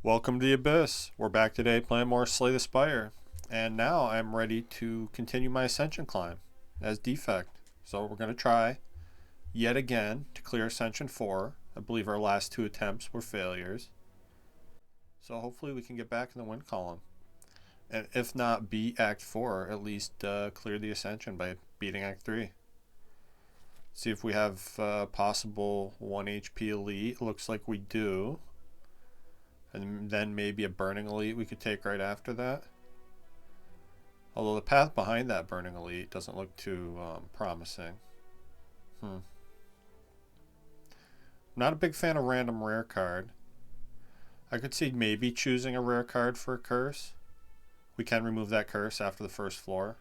Welcome to the Abyss. We're back today playing more Slay the Spire. And now I'm ready to continue my ascension climb as Defect. So we're going to try yet again to clear Ascension 4. I believe our last two attempts were failures. So hopefully we can get back in the win column. And if not beat Act 4, at least clear the Ascension by beating Act 3. See if we have possible 1 HP elite. Looks like we do. And then maybe a burning elite we could take right after that. Although the path behind that burning elite doesn't look too promising. Not a big fan of random rare card. I could see maybe choosing a rare card for a curse. We can remove that curse after the first floor.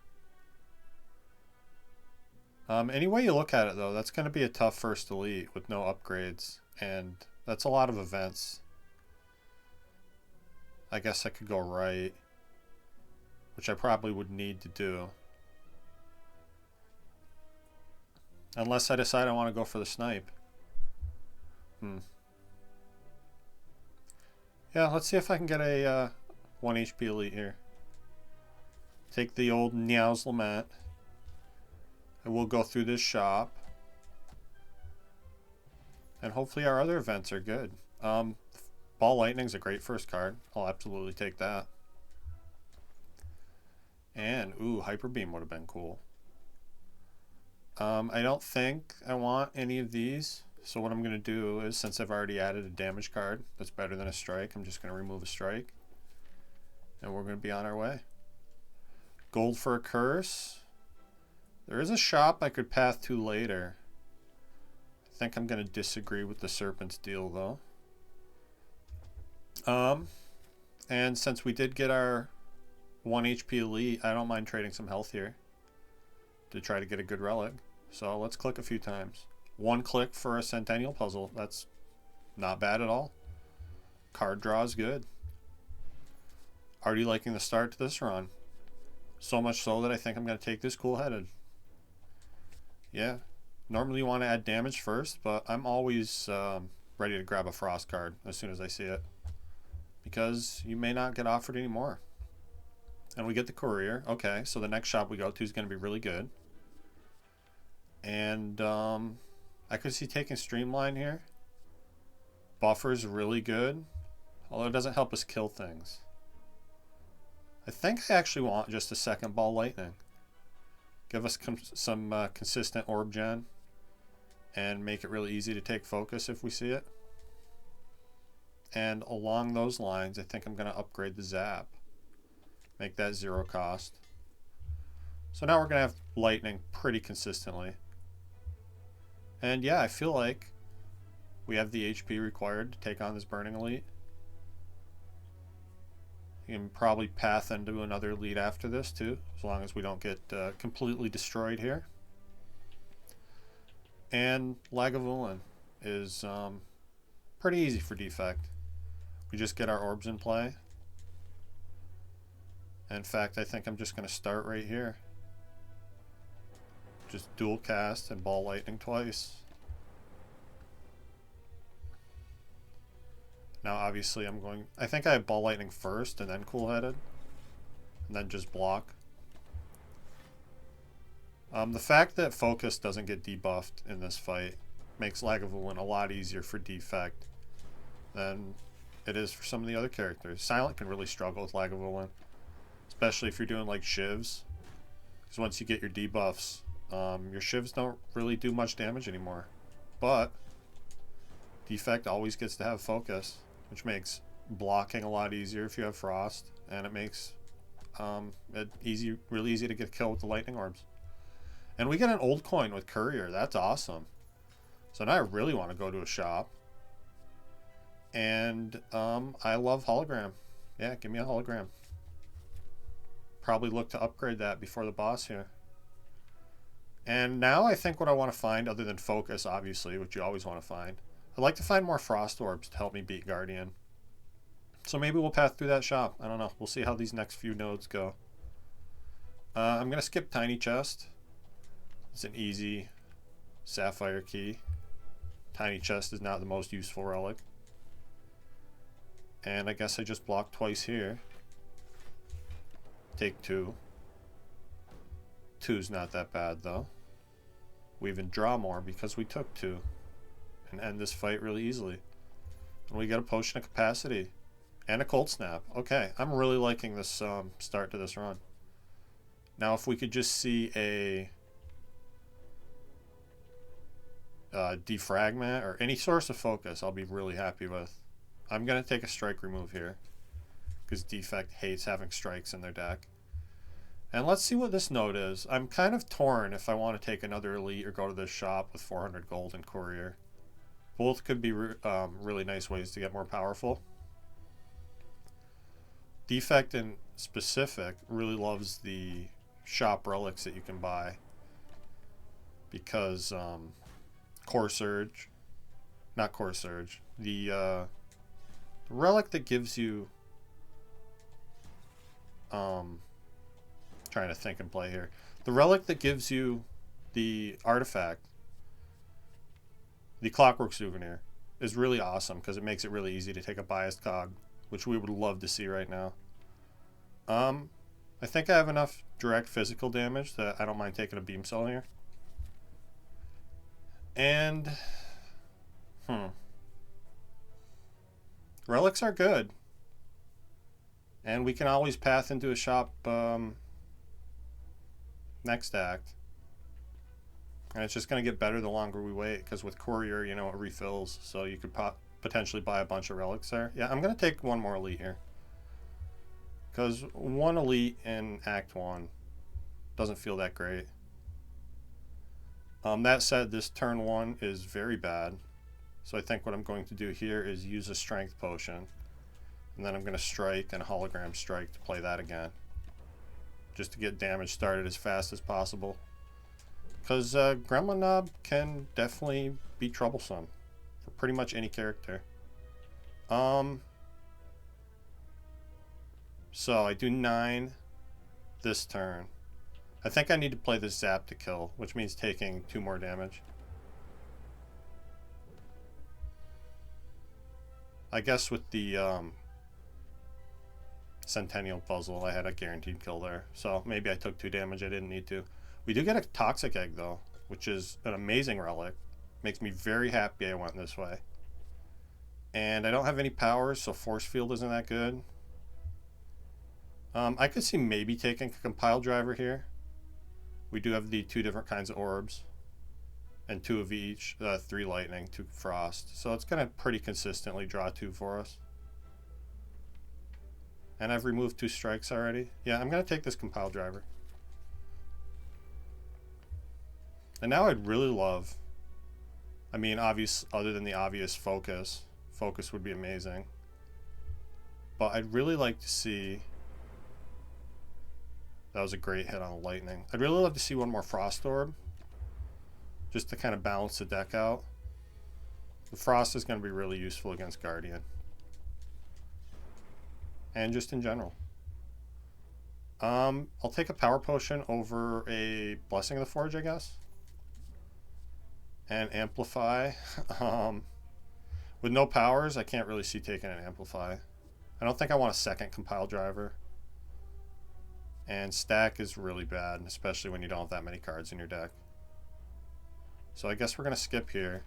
Any way you look at it though, that's going to be a tough first elite with no upgrades. And that's a lot of events. I guess I could go right, which I probably would need to do. Unless I decide I want to go for the snipe. Yeah, let's see if I can get a 1 HP elite here. Take the old Niao's Lament. And we'll go through this shop. And hopefully our other events are good. Ball Lightning's a great first card. I'll absolutely take that. And, ooh, Hyper Beam would have been cool. I don't think I want any of these. So what I'm going to do is, since I've already added a damage card that's better than a strike, I'm just going to remove a strike. And we're going to be on our way. Gold for a curse. There is a shop I could path to later. I think I'm going to disagree with the Serpent's deal, though. And since we did get our 1 HP elite, I don't mind trading some health here to try to get a good relic. So let's click a few times. 1 click for a Centennial Puzzle. That's not bad at all. Card draw is good. Already liking the start to this run. So much so that I think I'm going to take this cool-headed. Yeah. Normally you want to add damage first, but I'm always ready to grab a Frost card as soon as I see it. Because you may not get offered any more. And we get the courier. Okay, so the next shop we go to is going to be really good. And I could see taking Streamline here. Buffer's really good. Although it doesn't help us kill things. I think I actually want just a second Ball Lightning. Give us some consistent Orb Gen. And make it really easy to take focus if we see it. And along those lines, I think I'm going to upgrade the Zap. Make that 0 cost. So now we're going to have Lightning pretty consistently. And yeah, I feel like we have the HP required to take on this Burning Elite. You can probably path into another elite after this too, as long as we don't get completely destroyed here. And Lagavulin is pretty easy for Defect. We just get our orbs in play. In fact, I think I'm just going to start right here. Just dual cast and Ball Lightning twice. Now obviously I think I have Ball Lightning first and then Cool-Headed. And then just block. The fact that Focus doesn't get debuffed in this fight makes Lagavulin a lot easier for Defect than it is for some of the other characters. Silent can really struggle with Lagavulin, especially if you're doing like shivs. Because once you get your debuffs, your shivs don't really do much damage anymore. But Defect always gets to have focus, which makes blocking a lot easier if you have Frost, and it makes it really easy to get a kill with the Lightning Orbs. And we get an old coin with Courier. That's awesome. So now I really want to go to a shop. And I love hologram. Yeah, give me a hologram. Probably look to upgrade that before the boss here. And now I think what I want to find, other than focus, obviously, which you always want to find, I'd like to find more Frost Orbs to help me beat Guardian. So maybe we'll path through that shop. I don't know. We'll see how these next few nodes go. I'm going to skip Tiny Chest. It's an easy Sapphire Key. Tiny Chest is not the most useful relic. And I guess I just block twice here. Take 2. 2's not that bad though. We even draw more because we took 2. And end this fight really easily. And we get a potion of capacity. And a cold snap. Okay, I'm really liking this start to this run. Now if we could just see a defragment or any source of focus, I'll be really happy with. I'm going to take a strike remove here because Defect hates having strikes in their deck. And let's see what this node is. I'm kind of torn if I want to take another elite or go to this shop with 400 gold and courier. Both could be really nice ways to get more powerful. Defect in specific really loves the shop relics that you can buy because Core Surge, not Core Surge, the relic that gives you trying to think and play here. The relic that gives you the artifact, the Clockwork Souvenir, is really awesome because it makes it really easy to take a biased cog, which we would love to see right now. I think I have enough direct physical damage that I don't mind taking a beam cell here. And relics are good. And we can always path into a shop next act. And it's just going to get better the longer we wait, because with courier, you know, it refills, so you could potentially buy a bunch of relics there. Yeah, I'm going to take one more elite here, because one elite in Act 1 doesn't feel that great. That said, this turn 1 is very bad, so I think what I'm going to do here is use a strength potion, and then I'm going to strike and hologram strike to play that again, just to get damage started as fast as possible. Because Gremlin Knob can definitely be troublesome for pretty much any character. So I do 9 this turn. I think I need to play this Zap to kill, which means taking 2 more damage. I guess with the Centennial Puzzle, I had a guaranteed kill there. So maybe I took 2 damage I didn't need to. We do get a Toxic Egg, though, which is an amazing relic. Makes me very happy I went this way. And I don't have any powers, so Force Field isn't that good. I could see maybe taking a Compile Driver here. We do have the 2 different kinds of orbs. And 2 of each. 3 Lightning, 2 Frost. So it's going to pretty consistently draw 2 for us. And I've removed 2 strikes already. Yeah, I'm going to take this Compile Driver. And now I'd really love, I mean, other than the obvious focus would be amazing. But I'd really like to see, that was a great hit on the Lightning. I'd really love to see one more Frost Orb, just to kind of balance the deck out. The Frost is going to be really useful against Guardian. And just in general. I'll take a Power Potion over a Blessing of the Forge, I guess. And Amplify. With no powers, I can't really see taking an Amplify. I don't think I want a second Compile Driver. And Stack is really bad, especially when you don't have that many cards in your deck. So I guess we're going to skip here.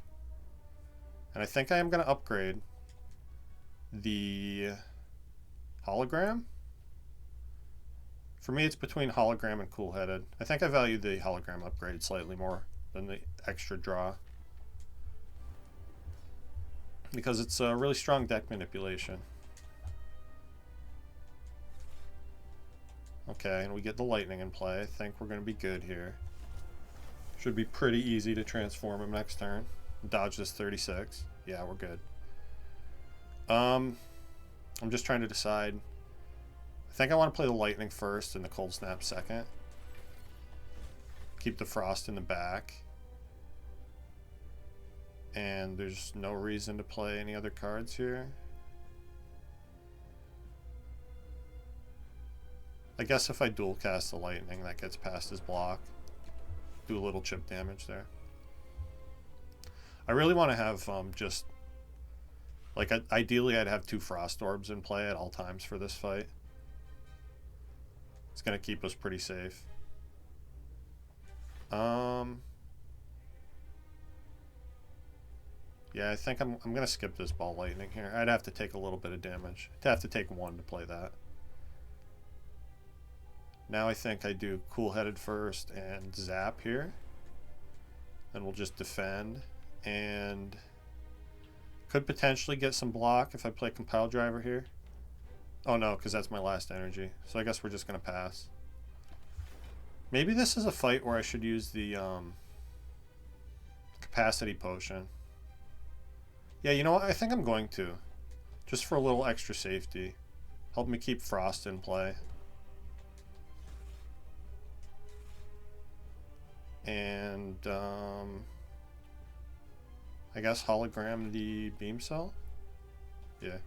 And I think I am going to upgrade the Hologram. For me, it's between Hologram and Cool Headed. I think I value the Hologram upgrade slightly more than the extra draw, because it's a really strong deck manipulation. Okay, and we get the Lightning in play. I think we're going to be good here. Should be pretty easy to transform him next turn. Dodge this 36. Yeah, we're good. I'm just trying to decide. I think I want to play the Lightning first and the Cold Snap second. Keep the Frost in the back. And there's no reason to play any other cards here. I guess if I dual cast the Lightning, that gets past his block. Do a little chip damage there. I really want to have just Like, ideally, I'd have 2 Frost Orbs in play at all times for this fight. It's going to keep us pretty safe. Yeah, I think I'm going to skip this Ball Lightning here. I'd have to take a little bit of damage. I'd have to take 1 to play that. Now I think I do Cool Headed first and Zap here. Then we'll just defend. And could potentially get some block if I play Compile Driver here. Oh no, because that's my last energy. So I guess we're just going to pass. Maybe this is a fight where I should use the Capacity Potion. Yeah, you know what? I think I'm going to. Just for a little extra safety. Help me keep Frost in play. And I guess hologram the Beam Cell? Yeah.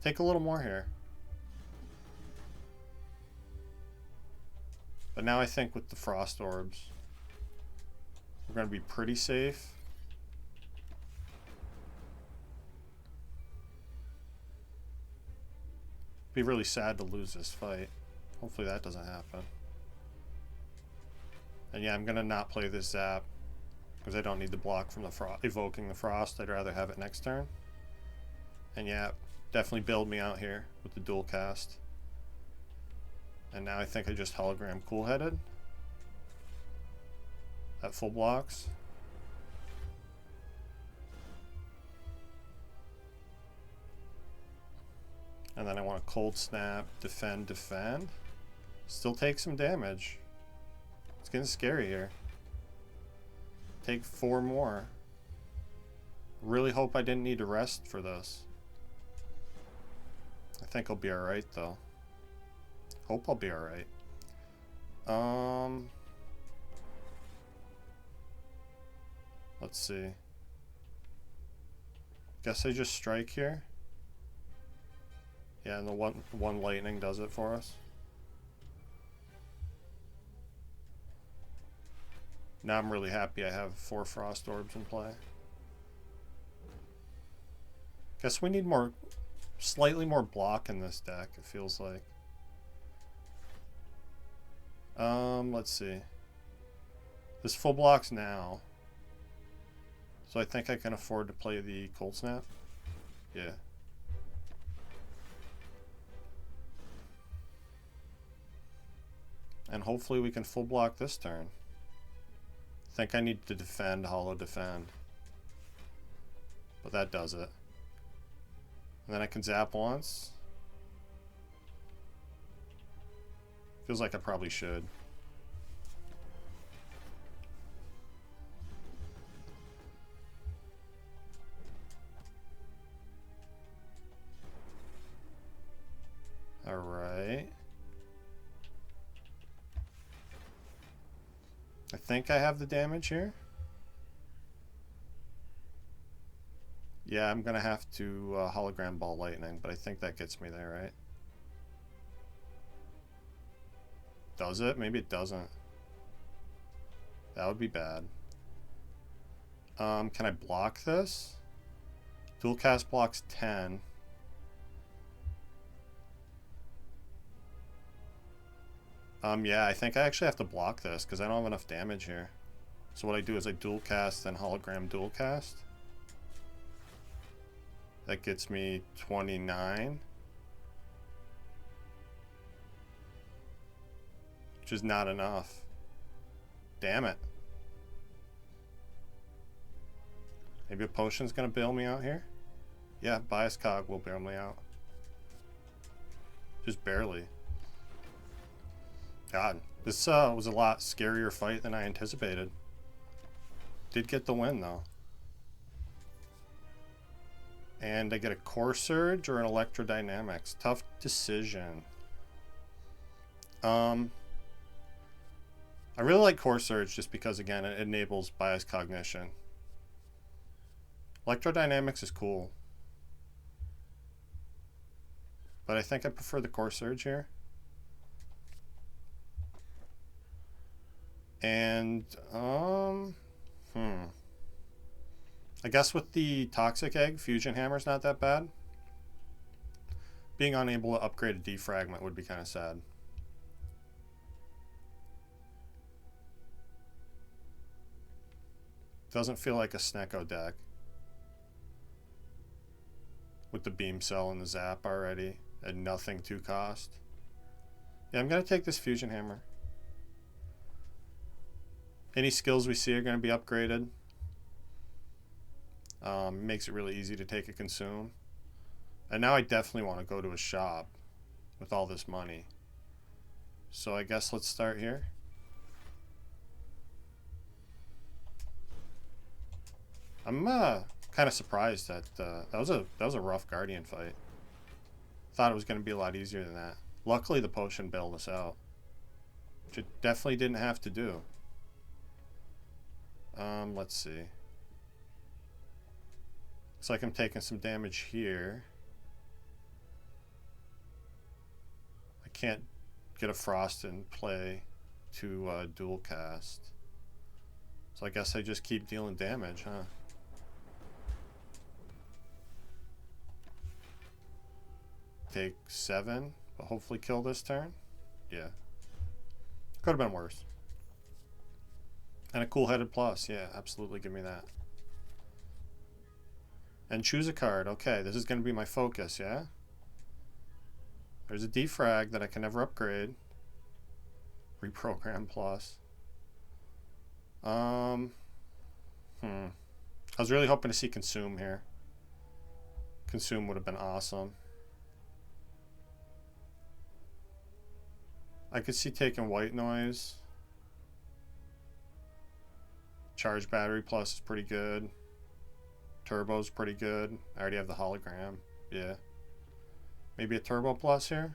Take a little more here. But now I think with the Frost Orbs, we're going to be pretty safe. Be really sad to lose this fight. Hopefully that doesn't happen. And yeah, I'm going to not play this Zap because I don't need the block from the evoking the Frost. I'd rather have it next turn. And yeah, definitely bailed me out here with the dual cast. And now I think I just hologram Cool Headed. At full blocks. And then I want to Cold Snap, defend, defend. Still take some damage. It's getting scary here. Take 4 more. Really hope I didn't need to rest for this. I think I'll be alright though. Hope I'll be alright. Let's see. Guess I just strike here. Yeah, and the one lightning does it for us. Now I'm really happy I have 4 Frost Orbs in play. Guess we need slightly more block in this deck, it feels like. Let's see. This full blocks now. So I think I can afford to play the Cold Snap. Yeah. And hopefully we can full block this turn. I think I need to defend, holo defend. But that does it. And then I can zap once. Feels like I probably should. Alright. I think I have the damage here. Yeah, I'm gonna have to hologram Ball Lightning, but I think that gets me there, right? Does it? Maybe it doesn't. That would be bad. Can I block this? Dual cast blocks 10. Yeah, I think I actually have to block this because I don't have enough damage here. So what I do is I dual cast, then hologram dual cast. That gets me 29. Which is not enough. Damn it. Maybe a potion's gonna bail me out here? Yeah, Bias Cog will bail me out. Just barely. God, this was a lot scarier fight than I anticipated. Did get the win though. And I get a Core Surge or an Electrodynamics. Tough decision. I really like Core Surge just because, again, it enables Bias Cognition. Electrodynamics is cool. But I think I prefer the Core Surge here. And, I guess with the Toxic Egg, Fusion Hammer's not that bad. Being unable to upgrade a defragment would be kind of sad. Doesn't feel like a Snecko deck. With the Beam Cell and the Zap already. And nothing to cost. Yeah, I'm going to take this Fusion Hammer. Any skills we see are going to be upgraded. Makes it really easy to take a Consume. And now I definitely want to go to a shop with all this money. So I guess let's start here. I'm kind of surprised that that was a rough Guardian fight. Thought it was going to be a lot easier than that. Luckily the potion bailed us out, which it definitely didn't have to do. Let's see. Looks like I'm taking some damage here. I can't get a Frost in play to dual cast. So I guess I just keep dealing damage, huh? Take 7, but hopefully kill this turn. Yeah. Could have been worse. And a cool-headed plus. Yeah, absolutely give me that. And choose a card. Okay, this is going to be my focus, yeah? There's a defrag that I can never upgrade. Reprogram plus. I was really hoping to see Consume here. Consume would have been awesome. I could see taking White Noise. Charge Battery plus is pretty good. Turbo's pretty good. I already have the hologram. Yeah. Maybe a Turbo plus here.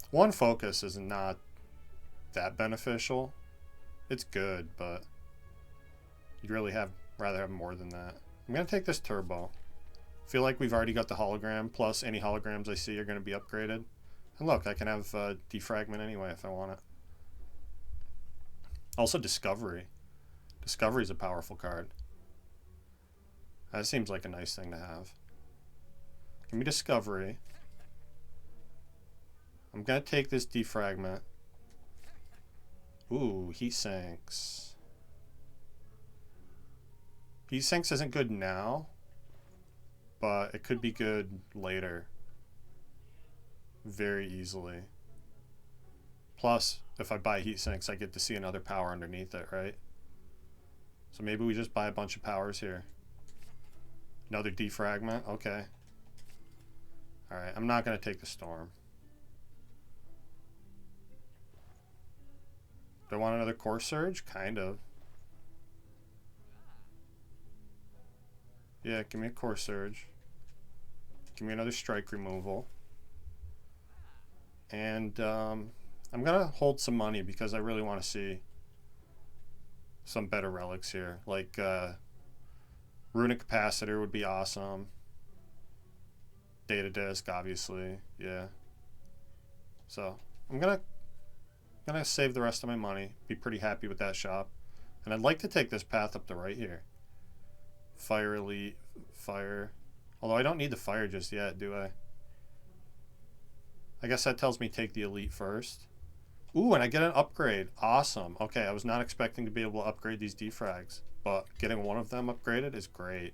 One focus is not that beneficial. It's good, but you'd really rather have more than that. I'm going to take this Turbo. Feel like we've already got the hologram, plus any holograms I see are going to be upgraded. And look, I can have defragment anyway if I want it. Also Discovery. Discovery is a powerful card. That seems like a nice thing to have. Give me Discovery. I'm going to take this defragment. Ooh, Heat Sinks. Heat Sinks isn't good now, but it could be good later. Very easily. Plus, if I buy Heat Sinks, I get to see another power underneath it, right? So maybe we just buy a bunch of powers here. Another defragment? Okay. Alright, I'm not going to take the Storm. Do I want another Core Surge? Kind of. Yeah, give me a Core Surge. Give me another Strike Removal. And I'm going to hold some money because I really want to see some better relics here. Like Runic Capacitor would be awesome. Data Disc, obviously. Yeah. So I'm going to save the rest of my money. Be pretty happy with that shop. And I'd like to take this path up the right here. Fire Elite, Fire. Although I don't need the Fire just yet, do I? I guess that tells me take the Elite first. Ooh, and I get an upgrade. Awesome. Okay, I was not expecting to be able to upgrade these defrags, but getting one of them upgraded is great.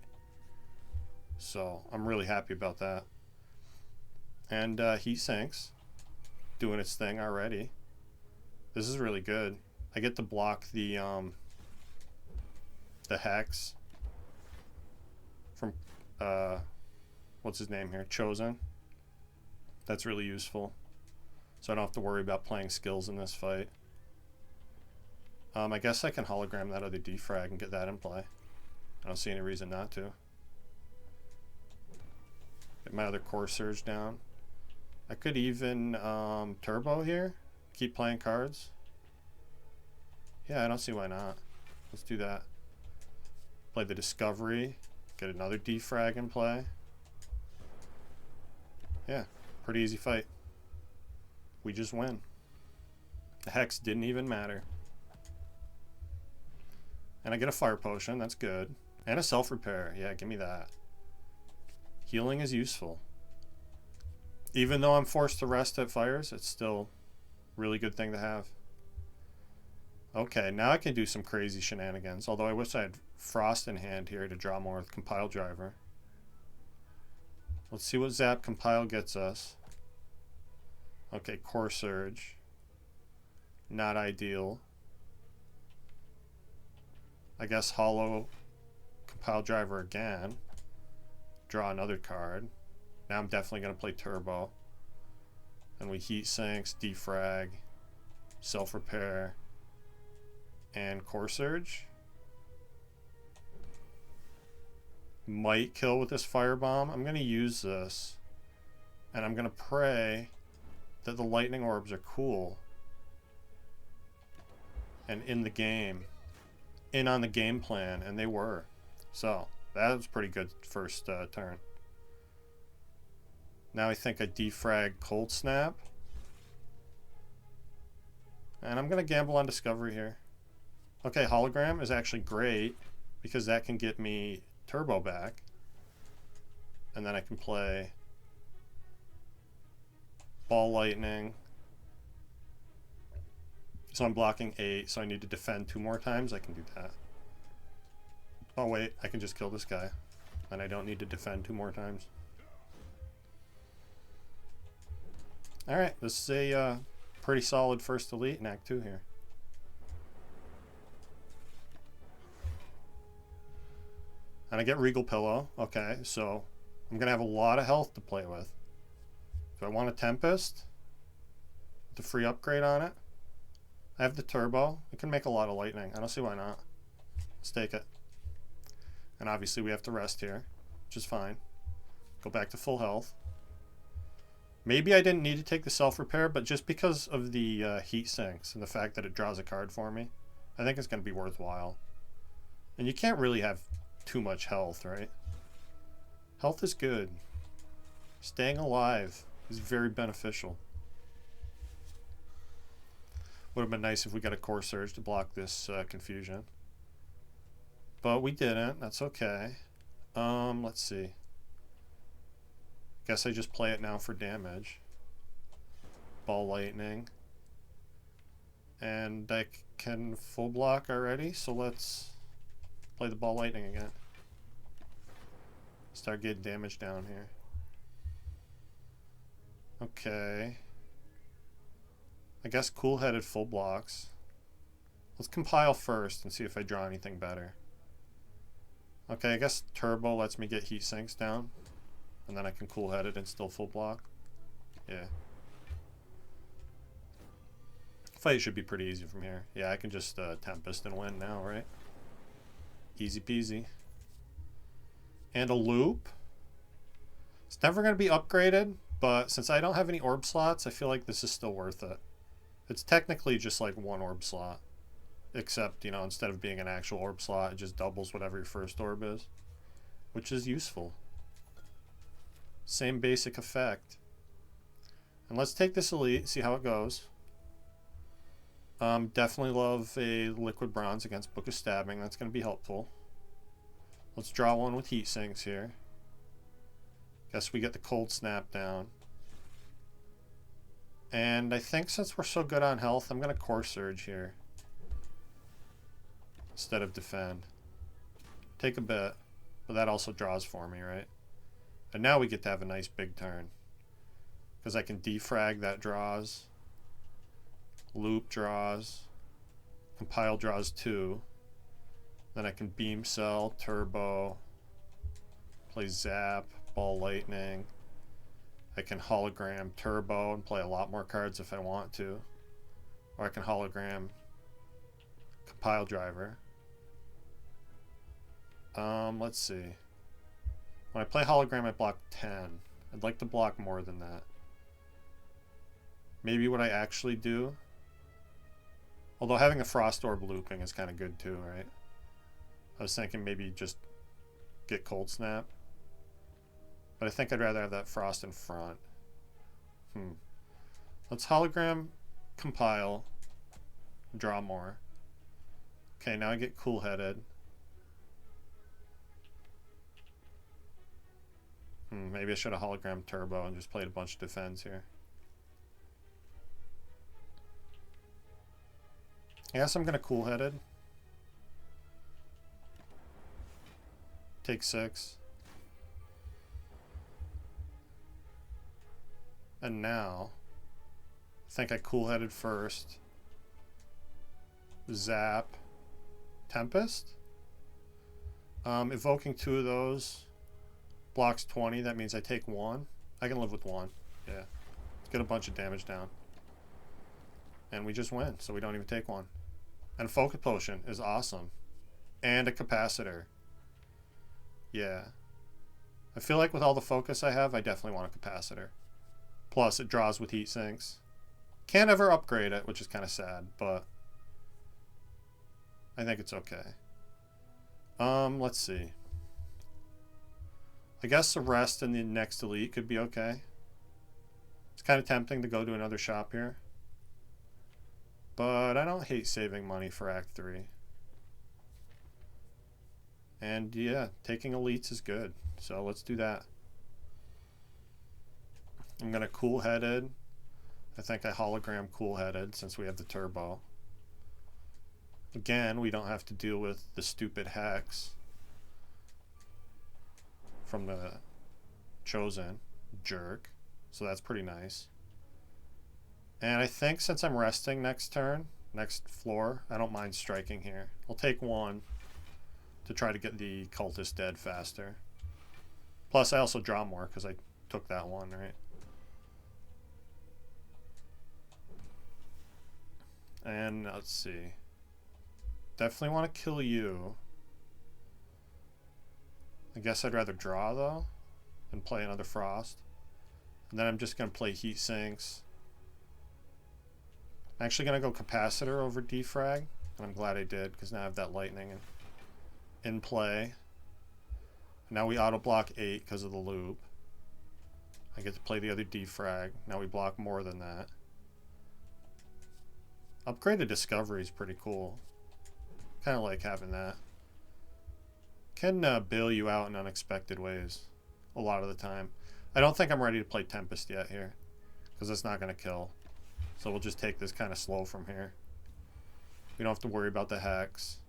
So I'm really happy about that. And Heat Sinks, doing its thing already. This is really good. I get to block the Hex from what's his name here? Chosen. That's really useful. So I don't have to worry about playing skills in this fight. I guess I can hologram that other defrag and get that in play. I don't see any reason not to. Get my other Core Surge down. I could even Turbo here. Keep playing cards. Yeah, I don't see why not. Let's do that. Play the Discovery. Get another defrag in play. Yeah, pretty easy fight. We just win. The Hex didn't even matter. And I get a fire potion. That's good. And a self-repair. Yeah, give me that. Healing is useful. Even though I'm forced to rest at fires, it's still a really good thing to have. Okay, now I can do some crazy shenanigans. Although I wish I had Frost in hand here to draw more with Compile Driver. Let's see what Zap Compile gets us. Okay, Core Surge. Not ideal. I guess Hollow Compile Driver again. Draw another card. Now I'm definitely going to play Turbo. And we Heat Sinks, Defrag, Self-Repair, and Core Surge. Might kill with this Firebomb. I'm going to use this. And I'm going to pray that the Lightning Orbs are cool. And in the game. In on the game plan. And they were. So, that was pretty good first turn. Now I think I defrag Cold Snap. And I'm going to gamble on Discovery here. Okay, Hologram is actually great because that can get me Turbo back. And then I can play Ball Lightning. So I'm blocking 8, so I need to defend 2 more times. I can do that. Oh wait, I can just kill this guy. And I don't need to defend 2 more times. Alright, this is a pretty solid first elite in Act 2 here. And I get Regal Pillow. Okay, so I'm going to have a lot of health to play with. Do I want a Tempest? The free upgrade on it? I have the Turbo. It can make a lot of lightning. I don't see why not. Let's take it. And obviously we have to rest here, which is fine. Go back to full health. Maybe I didn't need to take the self-repair, but just because of the Heat Sinks and the fact that it draws a card for me, I think it's going to be worthwhile. And you can't really have too much health, right? Health is good. Staying alive is very beneficial. Would have been nice if we got a Core Surge to block this confusion. But we didn't. That's okay. Let's see. Guess I just play it now for damage. Ball Lightning. And I can full block already, so let's play the Ball Lightning again. Start getting damage down here. Okay. I guess cool-headed full blocks. Let's compile first and see if I draw anything better. Okay, I guess Turbo lets me get Heat Sinks down. And then I can cool-headed and still full block. Yeah. Fight should be pretty easy from here. Yeah, I can just Tempest and win now, right? Easy peasy. And a loop. It's never going to be upgraded, but since I don't have any orb slots, I feel like this is still worth it. It's technically just like 1 orb slot. Except, you know, instead of being an actual orb slot, it just doubles whatever your first orb is. Which is useful. Same basic effect. And let's take this elite, see how it goes. Definitely love a liquid bronze against Book of Stabbing. That's going to be helpful. Let's draw one with Heat Sinks here. Guess we get the Cold Snap down. And I think since we're so good on health, I'm going to Core Surge here. Instead of defend. Take a bit. But that also draws for me, right? And now we get to have a nice big turn. Because I can defrag that draws. Loop draws. Compile draws 2. Then I can Beam Cell, Turbo. Play Zap, Ball Lightning. I can Hologram Turbo and play a lot more cards if I want to. Or I can Hologram Compile Driver. Let's see. When I play Hologram, I block 10. I'd like to block more than that. Maybe what I actually do... Although having a Frost Orb looping is kind of good too, right? I was thinking maybe just get Cold Snap. But I think I'd rather have that Frost in front. Let's Hologram Compile. Draw more. Okay, now I get cool-headed. Maybe I should have hologram turbo and just played a bunch of defense here. I guess I'm going to cool-headed. Take 6. And now, I think I cool-headed first. Zap. Tempest? Evoking 2 of those. Blocks 20, that means I take 1. I can live with 1. Yeah. Let's get a bunch of damage down. And we just win, so we don't even take 1. And Focus Potion is awesome. And a capacitor. Yeah. I feel like with all the focus I have, I definitely want a capacitor. Plus, it draws with heat sinks. Can't ever upgrade it, which is kind of sad, but I think it's okay. Let's see. I guess the rest in the next elite could be okay. It's kind of tempting to go to another shop here. But I don't hate saving money for Act 3. And yeah, taking elites is good. So let's do that. I'm going to cool-headed. I think I hologram cool-headed since we have the turbo. Again, we don't have to deal with the stupid hex from the chosen jerk. So that's pretty nice. And I think since I'm resting next turn, next floor, I don't mind striking here. I'll take 1 to try to get the cultist dead faster. Plus, I also draw more because I took that 1, right? And let's see. Definitely want to kill you. I guess I'd rather draw, though, and play another Frost. And then I'm just going to play Heat Sinks. I'm actually going to go Capacitor over Defrag. And I'm glad I did, because now I have that Lightning in play. Now we auto-block 8 because of the loop. I get to play the other Defrag. Now we block more than that. Upgraded Discovery is pretty cool. Kind of like having that. Can bail you out in unexpected ways a lot of the time. I don't think I'm ready to play Tempest yet here, because it's not going to kill. So we'll just take this kind of slow from here. We don't have to worry about the hex.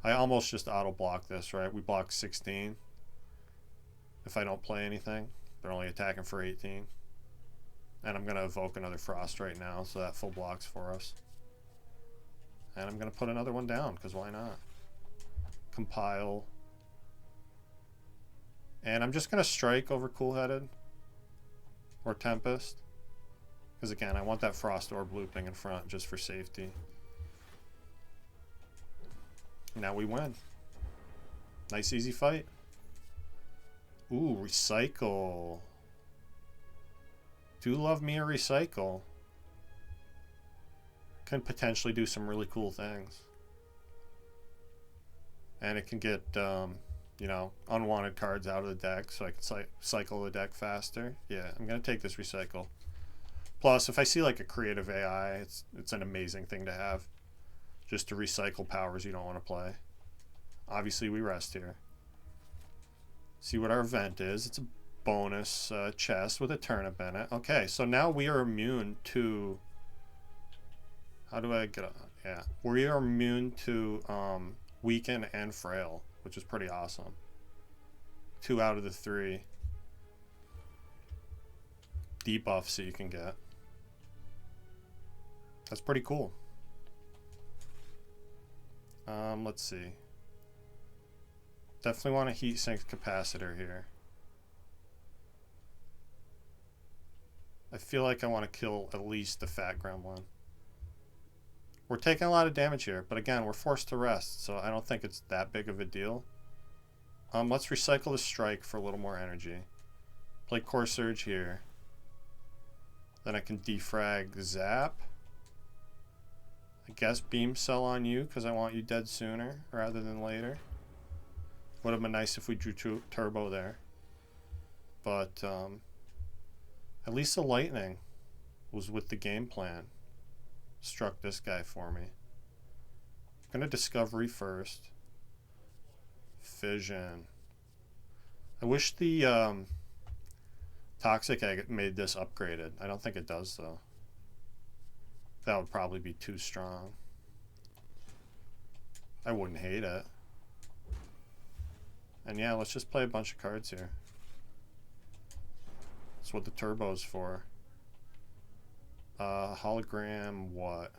I almost just auto-block this, right? We block 16. If I don't play anything, they're only attacking for 18. And I'm going to evoke another Frost right now, so that full blocks for us. And I'm going to put another one down, because why not? Compile. And I'm just going to strike over Cool-Headed. Or Tempest. Because again, I want that Frost Orb looping in front, just for safety. Now we win. Nice easy fight. Ooh, recycle. Do love me a recycle. Can potentially do some really cool things. And it can get, you know, unwanted cards out of the deck, so I can cycle the deck faster. Yeah, I'm going to take this recycle. Plus, if I see like a creative AI, it's an amazing thing to have. Just to recycle powers you don't want to play. Obviously, we rest here. See what our event is. It's a bonus chest with a turnip in it. Okay, so now we are immune to... How do I get... Yeah, we are immune to weaken and frail, which is pretty awesome. 2 out of the 3 debuffs that you can get. That's pretty cool. Let's see. Definitely want a heat sink capacitor here. I feel like I want to kill at least the fat gremlin. We're taking a lot of damage here, but again, we're forced to rest, so I don't think it's that big of a deal. Let's recycle the strike for a little more energy. Play Core Surge here. Then I can defrag Zap. I guess Beam Cell on you because I want you dead sooner rather than later. Would have been nice if we drew Turbo there. But at least the Lightning was with the game plan. Struck this guy for me. Gonna Discovery first. Fission. I wish the Toxic Egg made this upgraded. I don't think it does, though. That would probably be too strong. I wouldn't hate it. And yeah, let's just play a bunch of cards here. That's what the turbo's for. Hologram what?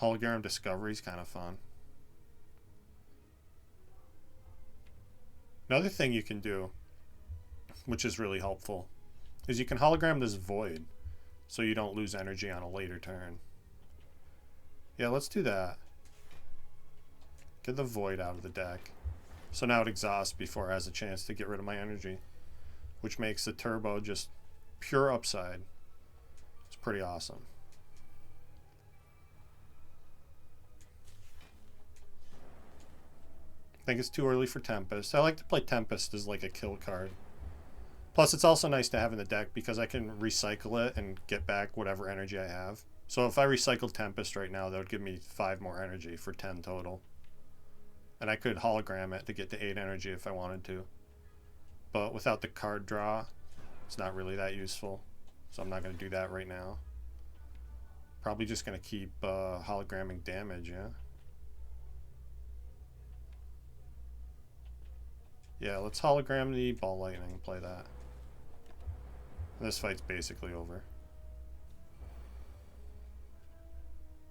Hologram Discovery's kind of fun. Another thing you can do, which is really helpful, is you can hologram this Void so you don't lose energy on a later turn. Yeah, let's do that. Get the Void out of the deck. So now it exhausts before it has a chance to get rid of my energy, which makes the turbo just pure upside. It's pretty awesome. I think it's too early for Tempest. I like to play Tempest as like a kill card. Plus, it's also nice to have in the deck because I can recycle it and get back whatever energy I have. So if I recycled Tempest right now, that would give me 5 more energy for 10 total. And I could hologram it to get to 8 energy if I wanted to. But without the card draw, it's not really that useful. So I'm not going to do that right now. Probably just going to keep hologramming damage, yeah? Yeah, let's hologram the Ball Lightning and play that. This fight's basically over.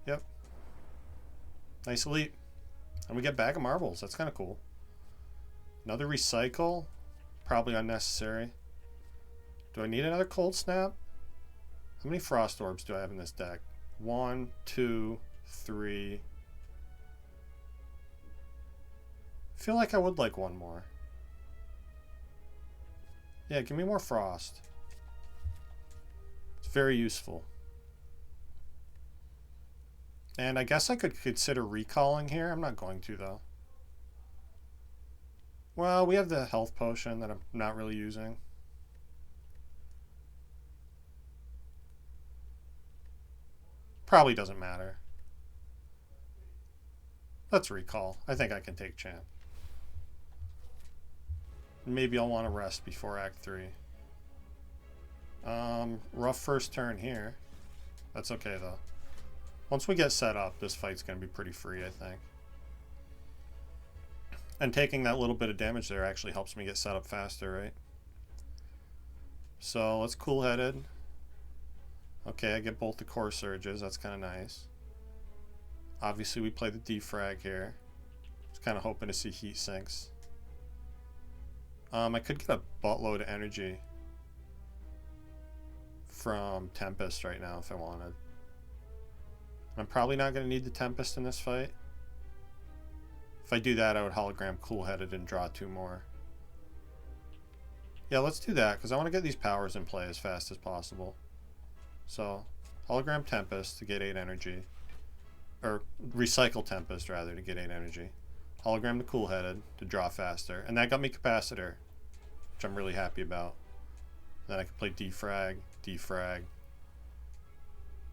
Yep. Nice elite. And we get Bag of Marbles. That's kind of cool. Another recycle. Probably unnecessary. Do I need another Cold Snap? How many Frost Orbs do I have in this deck? 1, 2, 3. I feel like I would like one more. Yeah, give me more Frost. It's very useful. And I guess I could consider recalling here. I'm not going to, though. Well, we have the health potion that I'm not really using. Probably doesn't matter. Let's recall. I think I can take champ. Maybe I'll want to rest before Act 3. Rough first turn here. That's okay, though. Once we get set up, this fight's going to be pretty free, I think. And taking that little bit of damage there actually helps me get set up faster, right? So let's cool-headed. Okay, I get both the core surges. That's kind of nice. Obviously, we play the defrag here. Just kind of hoping to see heat sinks. I could get a buttload of energy from Tempest right now if I wanted. I'm probably not going to need the Tempest in this fight. If I do that, I would hologram cool-headed and draw 2 more. Yeah, let's do that, because I want to get these powers in play as fast as possible. So, hologram Tempest to get 8 energy. Or, recycle Tempest, rather, to get 8 energy. Hologram the cool-headed to draw faster. And that got me Capacitor, which I'm really happy about. Then I can play defrag, defrag,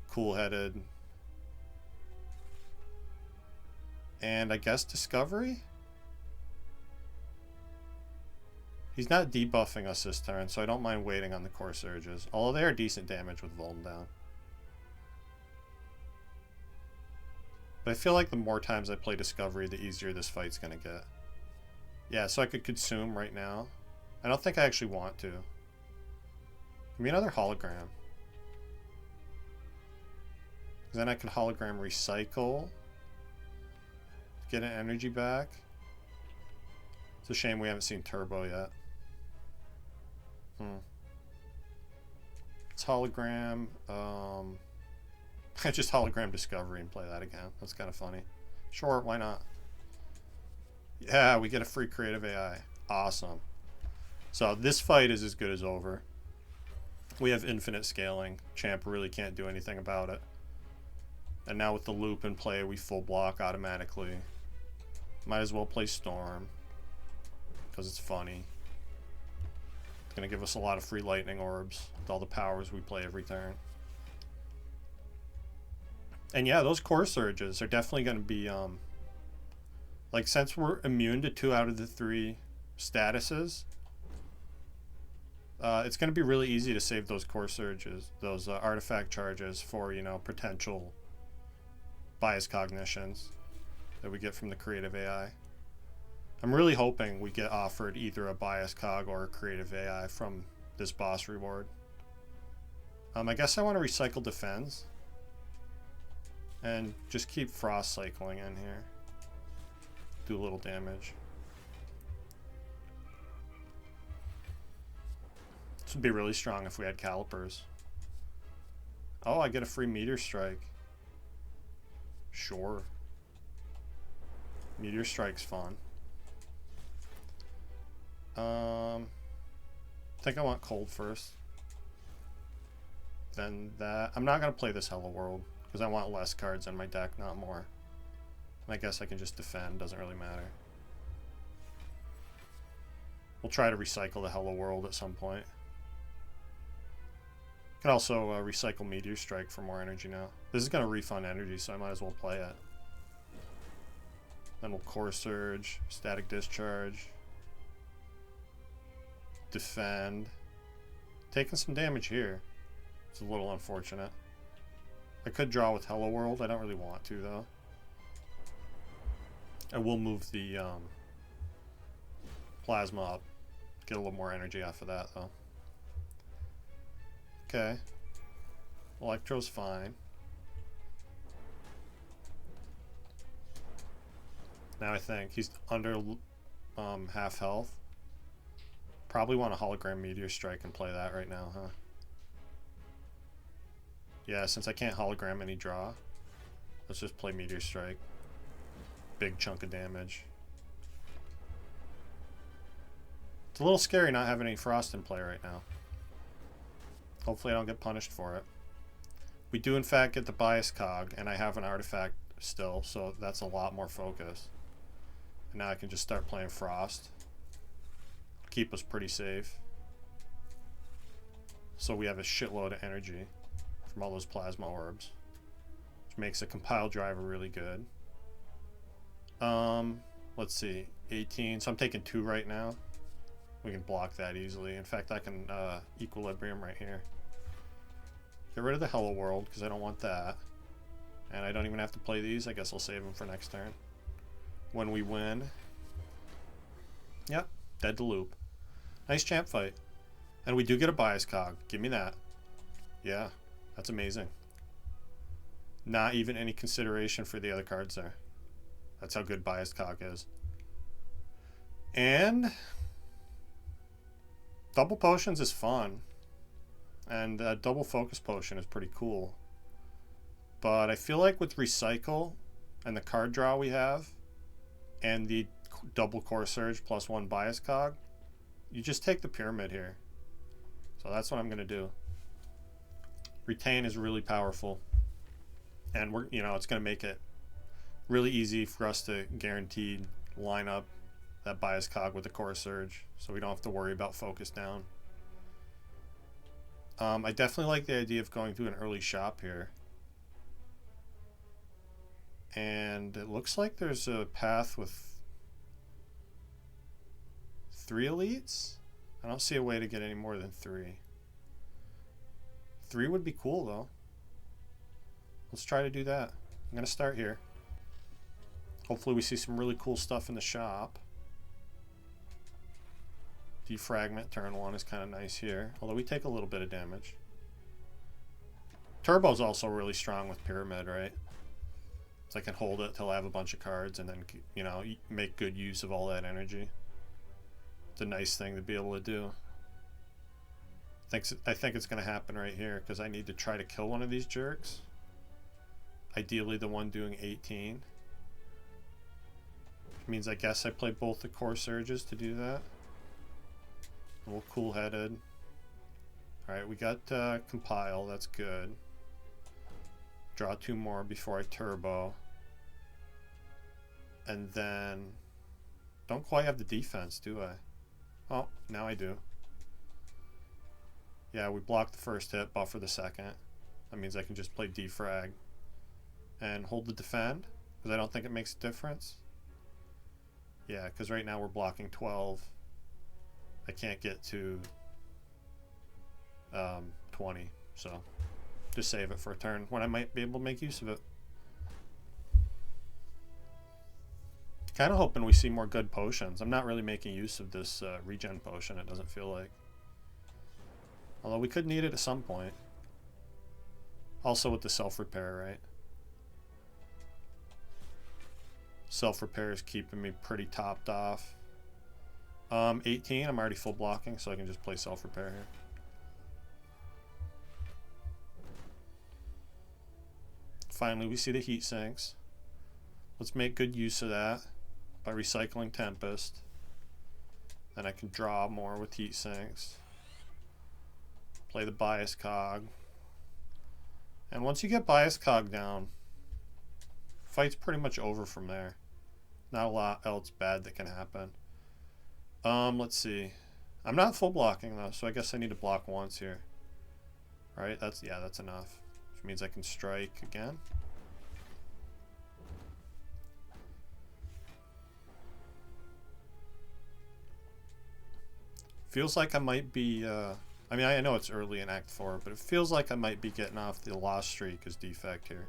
cool-headed, and I guess Discovery? He's not debuffing us this turn, so I don't mind waiting on the core surges. Although they are decent damage with Volden down. But I feel like the more times I play Discovery, the easier this fight's gonna get. Yeah, so I could consume right now. I don't think I actually want to. Give me another hologram. Then I could hologram recycle. Get an energy back. It's a shame we haven't seen Turbo yet. It's hologram. I just hologram Discovery and play that again. That's kind of funny. Sure, why not? Yeah, we get a free creative AI. Awesome. So this fight is as good as over. We have infinite scaling. Champ really can't do anything about it. And now with the loop in play, we full block automatically. Might as well play Storm, because it's funny. It's going to give us a lot of free lightning orbs with all the powers we play every turn. And yeah, those core surges are definitely going to be, like, since we're immune to 2 out of the 3 statuses, it's going to be really easy to save those core surges, those artifact charges for, you know, potential bias cognitions that we get from the creative AI. I'm really hoping we get offered either a bias cog or a creative AI from this boss reward. I guess I want to recycle defense and just keep frost cycling in here. Do a little damage. This would be really strong if we had calipers. Oh, I get a free meteor strike. Sure. Meteor strike's fun. I think I want cold first. Then that. I'm not going to play this Hello World because I want less cards in my deck, not more. And I guess I can just defend, doesn't really matter. We'll try to recycle the Hello World at some point. Can also recycle Meteor Strike for more energy now. This is going to refund energy, so I might as well play it. Then we'll Core Surge, Static Discharge, defend. Taking some damage here. It's a little unfortunate. I could draw with Hello World. I don't really want to, though. I will move the plasma up. Get a little more energy off of that, though. Okay. Electro's fine. Now I think he's under half health. Probably want a hologram Meteor Strike and play that right now, huh? Yeah, since I can't hologram any draw, let's just play Meteor Strike. Big chunk of damage. It's a little scary not having any frost in play right now. Hopefully I don't get punished for it. We do in fact get the bias cog, and I have an artifact still, so that's a lot more focus. And now I can just start playing frost. Keep us pretty safe. So we have a shitload of energy from all those plasma orbs, which makes a compile driver really good. Let's see, 18. So I'm taking 2 right now. We can block that easily. In fact, I can equilibrium right here. Get rid of the Hello World because I don't want that. And I don't even have to play these. I guess I'll save them for next turn. When we win. Yep, dead to loop. Nice champ fight. And we do get a bias cog. Give me that. Yeah, that's amazing. Not even any consideration for the other cards there. That's how good bias cog is. And double potions is fun. And double focus potion is pretty cool. But I feel like with recycle and the card draw we have and the double core surge plus 1 bias cog, you just take the pyramid here. So that's what I'm going to do. Retain is really powerful. And we're, you know, it's going to make it really easy for us to guaranteed line up that bias cog with the core surge, so we don't have to worry about focus down. I definitely like the idea of going through an early shop here. And it looks like there's a path with 3 elites? I don't see a way to get any more than 3. 3 would be cool, though. Let's try to do that. I'm going to start here. Hopefully we see some really cool stuff in the shop. Defragment turn 1 is kind of nice here, although we take a little bit of damage. Turbo's also really strong with Pyramid, right? So I can hold it till I have a bunch of cards and then, you know, make good use of all that energy. It's a nice thing to be able to do. I think it's going to happen right here because I need to try to kill one of these jerks. Ideally the one doing 18. Which means I guess I play both the core surges to do that. A little cool-headed. Alright, we got compile, that's good. Draw 2 more before I turbo. And then don't quite have the defense, do I? Oh, now I do. Yeah, we block the first hit, buffer the second. That means I can just play defrag. and hold the defend, because I don't think it makes a difference. Yeah, because right now we're blocking 12. I can't get to 20, so just save it for a turn when I might be able to make use of it. Kind of hoping we see more good potions. I'm not really making use of this regen potion, it doesn't feel like. Although we could need it at some point. Also with the self-repair, right? Self-repair is keeping me pretty topped off. 18, I'm already full blocking, so I can just play self-repair here. Finally, we see the heat sinks. Let's make good use of that by recycling Tempest. Then I can draw more with heat sinks. Play the bias cog. And once you get bias cog down, fight's pretty much over from there. Not a lot else bad that can happen. Let's see. I'm not full blocking though, so I guess I need to block once here. Right? That's enough. Which means I can strike again. Feels like I might be I mean, I know it's early in Act 4, but it feels like I might be getting off the lost streak as Defect here,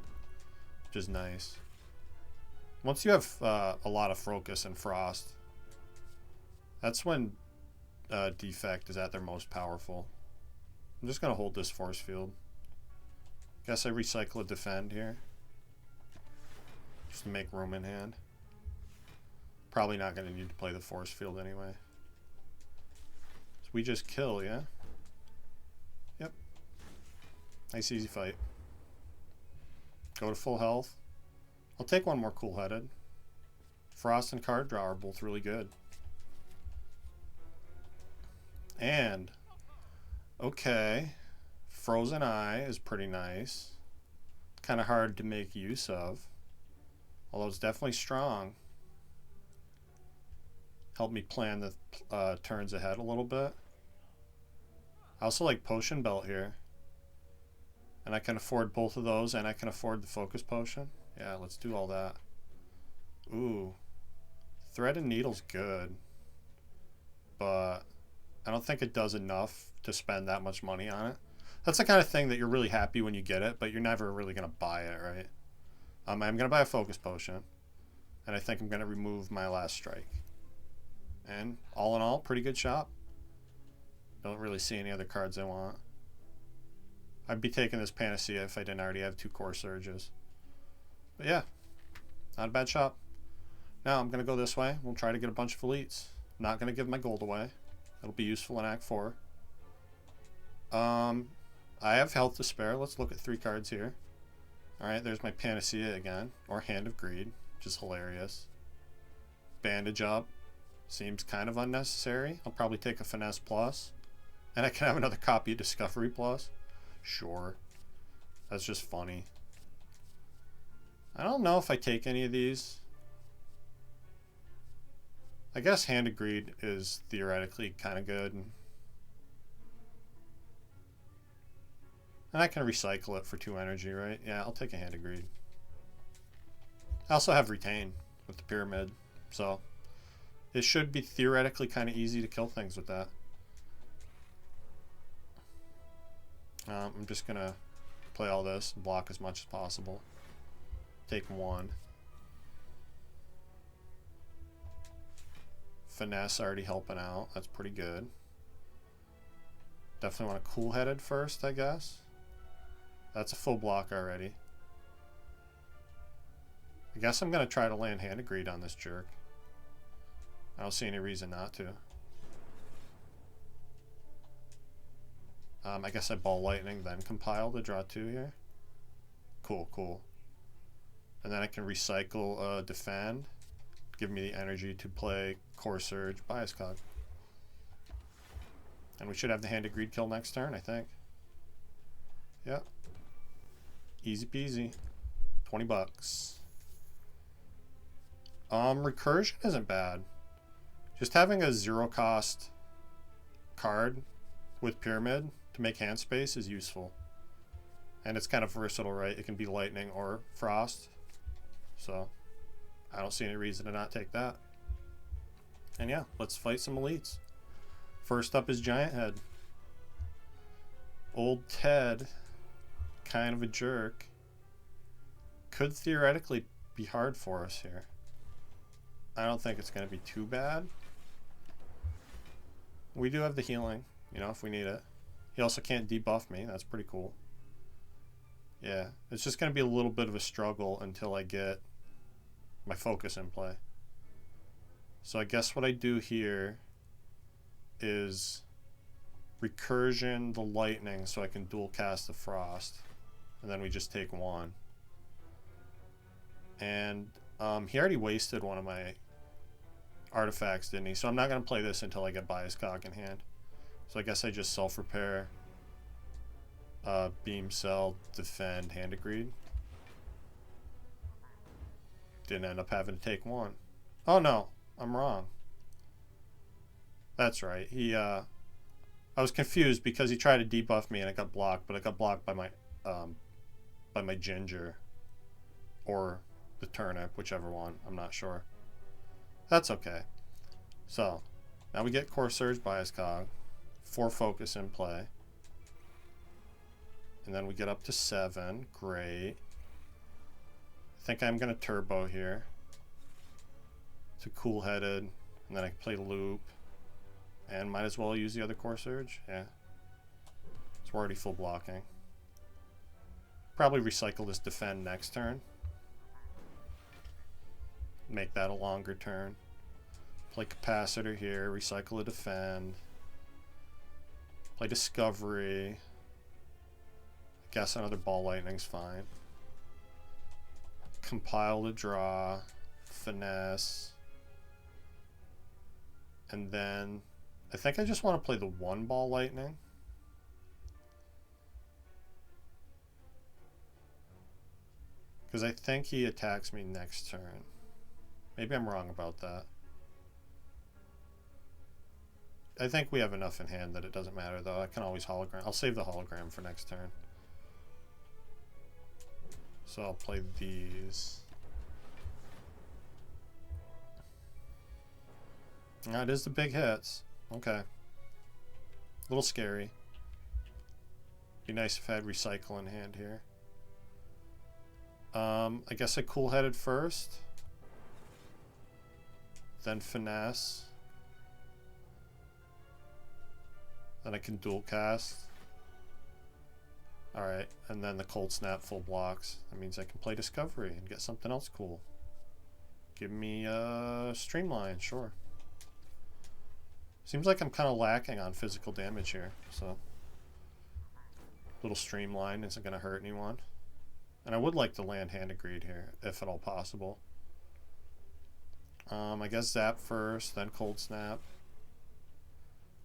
which is nice. Once you have a lot of focus and frost, that's when Defect is at their most powerful. I'm just going to hold this force field. Guess I recycle a defend here, just to make room in hand. Probably not going to need to play the force field anyway. So we just kill, yeah? Yep. Nice easy fight. Go to full health. I'll take one more cool-headed. Frost and card draw are both really good. And, okay, Frozen Eye is pretty nice. Kind of hard to make use of, although it's definitely strong. Help me plan the turns ahead a little bit. I also like Potion Belt here. And I can afford both of those, and I can afford the Focus Potion. Yeah, let's do all that. Ooh. Thread and Needle's good. But I don't think it does enough to spend that much money on it. That's the kind of thing that you're really happy when you get it, but you're never really going to buy it, right? I'm going to buy a Focus Potion. And I think I'm going to remove my last strike. And all in all, pretty good shop. Don't really see any other cards I want. I'd be taking this Panacea if I didn't already have 2 Core Surges. But yeah, not a bad shop. Now I'm going to go this way. We'll try to get a bunch of elites. Not going to give my gold away. It'll be useful in Act 4. I have health to spare. Let's look at 3 cards here. Alright, there's my Panacea again. Or Hand of Greed, which is hilarious. Bandage up. Seems kind of unnecessary. I'll probably take a Finesse Plus. And I can have another copy of Discovery Plus. Sure. That's just funny. I don't know if I take any of these. I guess Hand of Greed is theoretically kind of good. And I can recycle it for 2 energy, right? Yeah, I'll take a Hand of Greed. I also have Retain with the Pyramid. So it should be theoretically kind of easy to kill things with that. I'm just going to play all this and block as much as possible. Take 1. Finesse already helping out. That's pretty good. Definitely want a cool-headed first, I guess. That's a full block already. I guess I'm going to try to land Hand of Greed on this jerk. I don't see any reason not to. I guess I Ball Lightning, then compile to draw 2 here. Cool, cool. And then I can recycle Defend. Give me the energy to play Core Surge, Bias Cog. And we should have the Hand of Greed kill next turn, I think. Yep. Easy peasy. 20 bucks. Recursion isn't bad. Just having a 0 cost card with Pyramid to make hand space is useful. And it's kind of versatile, right? It can be lightning or frost. So I don't see any reason to not take that. And yeah, let's fight some elites. First up is Giant Head. Old Ted, kind of a jerk. Could theoretically be hard for us here. I don't think it's going to be too bad. We do have the healing, you know, if we need it. He also can't debuff me. That's pretty cool. Yeah, it's just going to be a little bit of a struggle until I get my focus in play. So I guess what I do here is recursion the lightning so I can dual cast the frost. And then we just take one. And he already wasted one of my artifacts, didn't he? So I'm not going to play this until I get Bias Cog in hand. So I guess I just self-repair, beam cell, defend, hand agreed. Didn't end up having to take one. Oh no, I'm wrong. That's right. I was confused because he tried to debuff me and it got blocked, but it got blocked by my ginger or the turnip, whichever one. I'm not sure. That's okay. So now we get Core Surge Bias Cog, 4 focus in play, and then we get up to 7. Great. I think I'm gonna turbo here to Cool Headed, and then I can play Loop, and might as well use the other Core Surge. Yeah, so we're already full blocking. Probably recycle this defend next turn. Make that a longer turn. Play Capacitor here, recycle a defend. Play Discovery. I guess another Ball Lightning's fine. Compile to draw. Finesse. And then I think I just want to play the 1 Ball Lightning. Because I think he attacks me next turn. Maybe I'm wrong about that. I think we have enough in hand that it doesn't matter, though. I can always hologram. I'll save the hologram for next turn. So I'll play these. That is the big hits. Okay. A little scary. Be nice if I had recycle in hand here. I guess I cool-headed first. Then finesse. Then I can dual cast. Alright, and then the cold snap full blocks. That means I can play Discovery and get something else cool. Give me Streamline, sure. Seems like I'm kind of lacking on physical damage here, so little Streamline isn't going to hurt anyone. And I would like to land Hand Agreed here, if at all possible. I guess Zap first, then Cold Snap.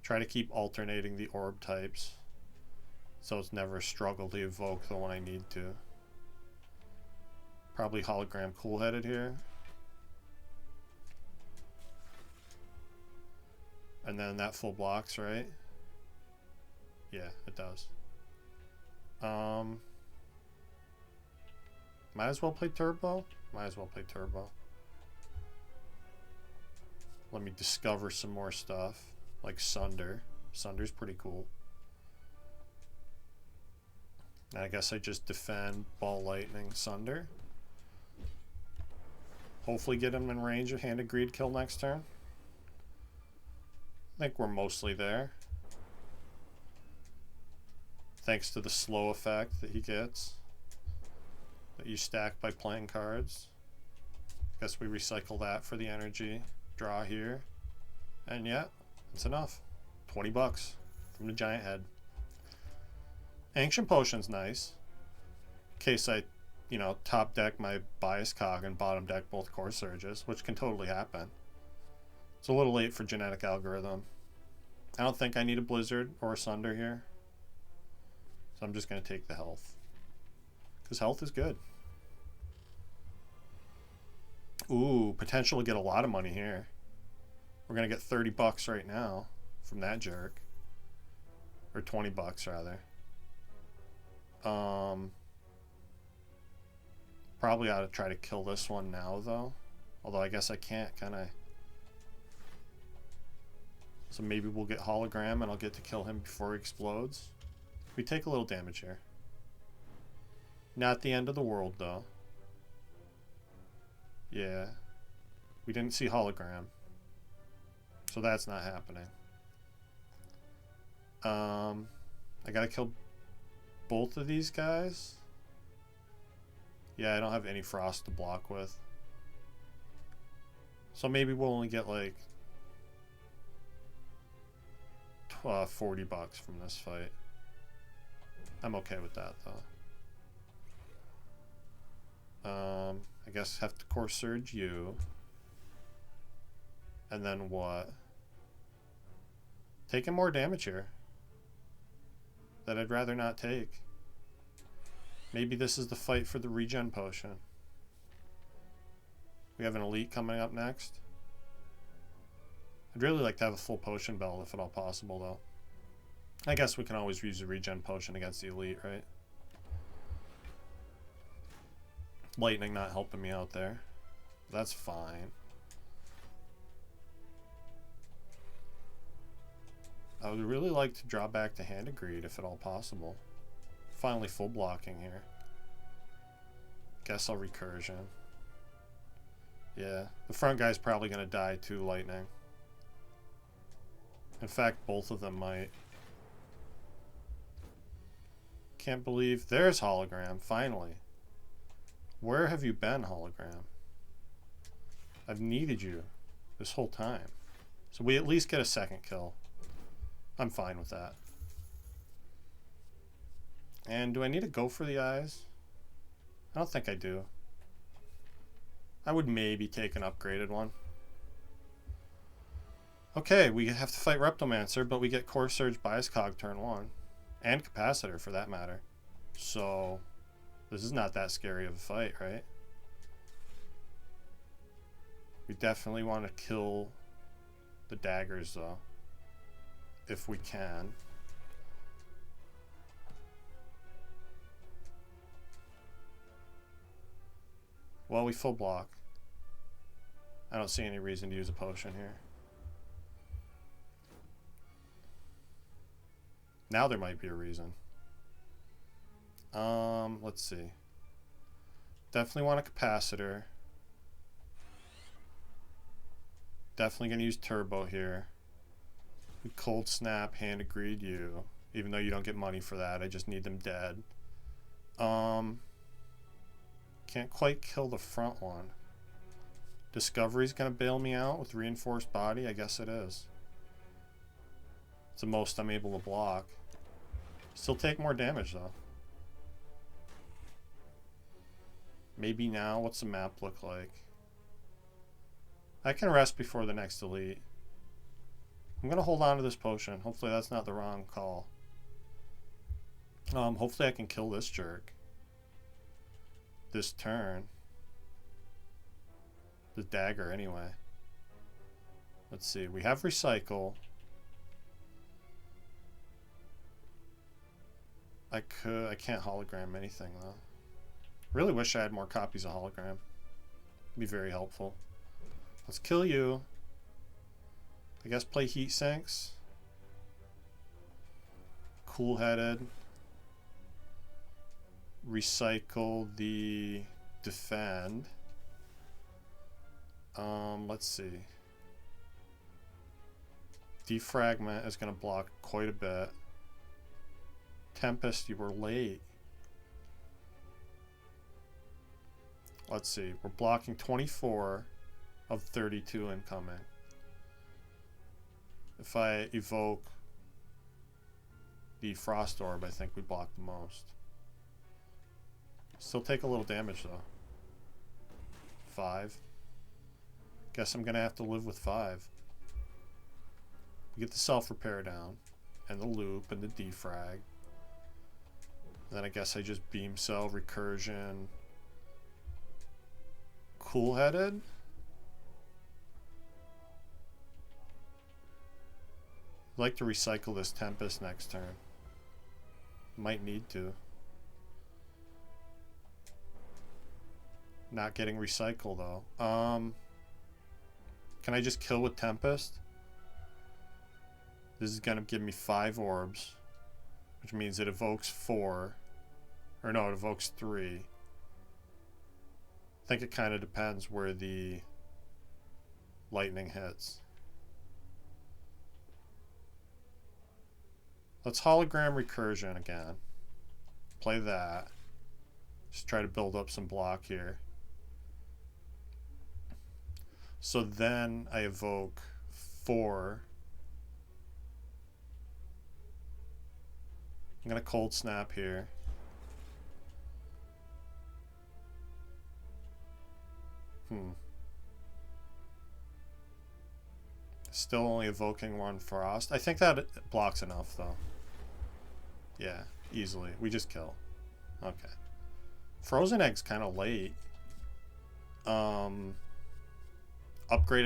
Try to keep alternating the orb types, so it's never a struggle to evoke the one I need to. Probably Hologram Cool-Headed here. And then that full blocks, right? Yeah, it does. Might as well play Turbo. Might as well play Turbo. Let me discover some more stuff, like Sunder. Sunder's pretty cool. And I guess I just defend Ball Lightning Sunder. Hopefully get him in range of Hand of Greed kill next turn. I think we're mostly there. Thanks to the slow effect that he gets. That you stack by playing cards. Guess we recycle that for the energy. Draw here. And yeah, it's enough. 20 bucks from the Giant Head. Ancient Potion's nice. In case I, you know, top deck my Bias Cog and bottom deck both Core Surges, which can totally happen. It's a little late for Genetic Algorithm. I don't think I need a Blizzard or a Sunder here. So I'm just going to take the health. Because health is good. Ooh, potential to get a lot of money here. We're going to get 30 bucks right now from that jerk. Or 20 bucks, rather. Probably ought to try to kill this one now, though. Although I guess I can't, can I? So maybe we'll get hologram and I'll get to kill him before he explodes. We take a little damage here. Not the end of the world, though. Yeah. We didn't see hologram. So that's not happening. I gotta kill both of these guys. Yeah, I don't have any frost to block with. So maybe we'll only get like 40 bucks from this fight. I'm okay with that though. I guess have to core surge you. And then what? Taking more damage here that I'd rather not take. Maybe this is the fight for the regen potion. We have an elite coming up next. I'd really like to have a full potion belt if at all possible, though. I guess we can always use a regen potion against the elite, right? Lightning not helping me out there. That's fine. I would really like to draw back to Hand of Greed if at all possible. Finally full blocking here. Guess I'll recursion. Yeah, the front guy's probably going to die to lightning. In fact, both of them might. Can't believe there's hologram, finally. Where have you been, hologram? I've needed you this whole time. So we at least get a second kill. I'm fine with that. And do I need to go for the eyes? I don't think I do. I would maybe take an upgraded one. Okay, we have to fight Reptomancer, but we get Core Surge Bias Cog turn 1. And Capacitor, for that matter. So, this is not that scary of a fight, right? We definitely want to kill the daggers, though. If we can. Well, we full block. I don't see any reason to use a potion here. Now there might be a reason. Let's see. Definitely want a capacitor. Definitely gonna use turbo here. We cold snap, Hand of Greed you. Even though you don't get money for that, I just need them dead. Can't quite kill the front one. Discovery's gonna bail me out with reinforced body? I guess it is. It's the most I'm able to block. Still take more damage though. Maybe now, what's the map look like? I can rest before the next elite. I'm gonna hold on to this potion. Hopefully that's not the wrong call. Hopefully I can kill this jerk this turn. The dagger anyway. Let's see, we have recycle. I can't hologram anything though. Really wish I had more copies of hologram. It'd be very helpful. Let's kill you. I guess play heat sinks. Cool-headed. Recycle the defend. Let's see. Defragment is going to block quite a bit. Tempest, you were late. Let's see. We're blocking 24 of 32 incoming. If I evoke the Frost Orb, I think we block the most. Still take a little damage though. 5. Guess I'm gonna have to live with 5. We get the self-repair down, and the loop, and the defrag. Then I guess I just beam cell, recursion, cool-headed. I'd like to recycle this Tempest next turn. Might need to. Not getting recycle though. Can I just kill with Tempest? This is gonna give me 5 orbs, which means it evokes 4. Or no, it evokes 3. I think it kind of depends where the lightning hits. Let's hologram recursion again. Play that. Just try to build up some block here. So then I evoke 4. I'm going to cold snap here. Still only evoking 1 frost. I think that blocks enough though. Yeah, easily. We just kill. Okay. Frozen Egg's kind of late. Upgraded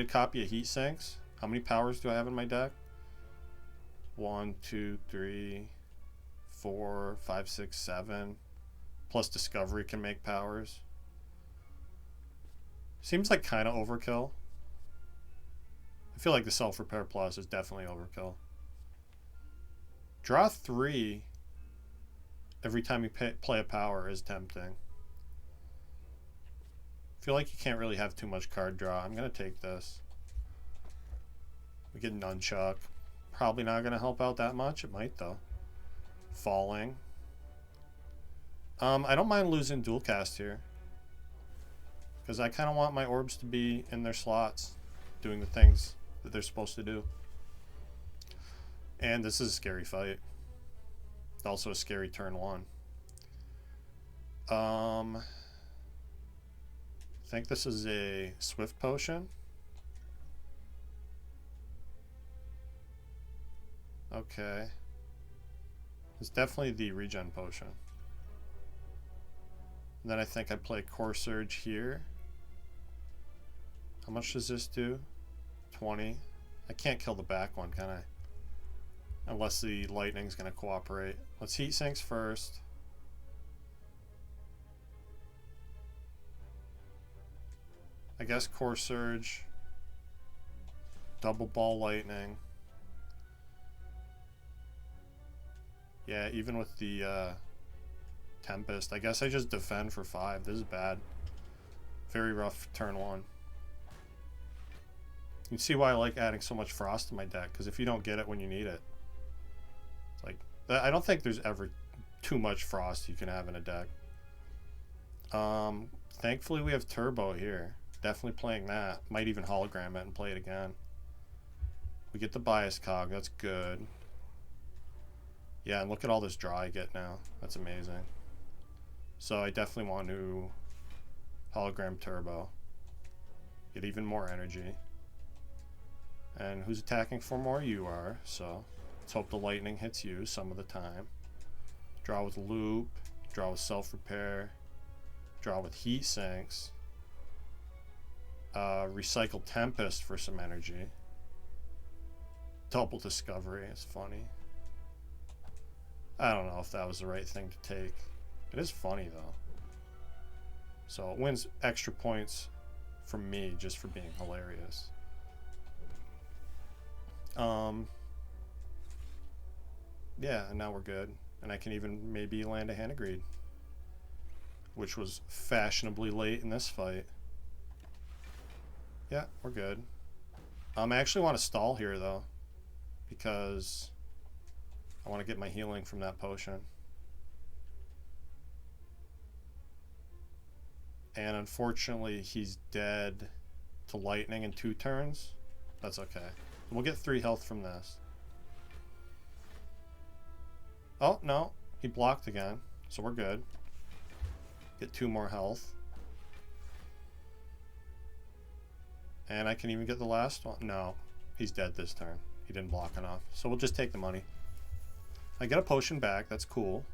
copy of Heat Sinks. How many powers do I have in my deck? 1, 2, 3, 4, 5, 6, 7. Plus Discovery can make powers. Seems like kind of overkill. I feel like the Self-Repair Plus is definitely overkill. Draw 3 every time you play a power is tempting. I feel like you can't really have too much card draw. I'm going to take this. We get Nunchuck. Probably not going to help out that much. It might, though. Falling. I don't mind losing Dual Cast here, because I kind of want my orbs to be in their slots, doing the things that they're supposed to do. And this is a scary fight. Also a scary turn 1. I think this is a Swift Potion. Okay. It's definitely the Regen Potion. And then I think I play Core Surge here. How much does this do? 20. I can't kill the back one, can I? Unless the lightning's going to cooperate. Let's Heat Sinks first. I guess Core Surge. Double Ball Lightning. Yeah, even with the Tempest. I guess I just defend for 5. This is bad. Very rough turn 1. You can see why I like adding so much Frost to my deck, because if you don't get it when you need it, it's like, I don't think there's ever too much Frost you can have in a deck. Thankfully we have Turbo here. Definitely playing that. Might even hologram it and play it again. We get the Bias Cog. That's good. Yeah, and look at all this draw I get now. That's amazing. So I definitely want to hologram Turbo. Get even more energy. And who's attacking for more? You are. So let's hope the lightning hits you some of the time. Draw with Loop. Draw with Self-Repair. Draw with Heat Sinks. Recycle Tempest for some energy. Double Discovery. It's funny. I don't know if that was the right thing to take. It is funny though. So it wins extra points from me just for being hilarious. Yeah, and now we're good. And I can even maybe land a Hand of Greed, which was fashionably late in this fight. Yeah, we're good. I actually want to stall here though, because I want to get my healing from that potion. And unfortunately, he's dead to lightning in 2 turns. That's okay. We'll get 3 health from this. Oh, no. He blocked again. So we're good. Get 2 more health. And I can even get the last one. No. He's dead this turn. He didn't block enough. So we'll just take the money. I get a potion back. That's cool.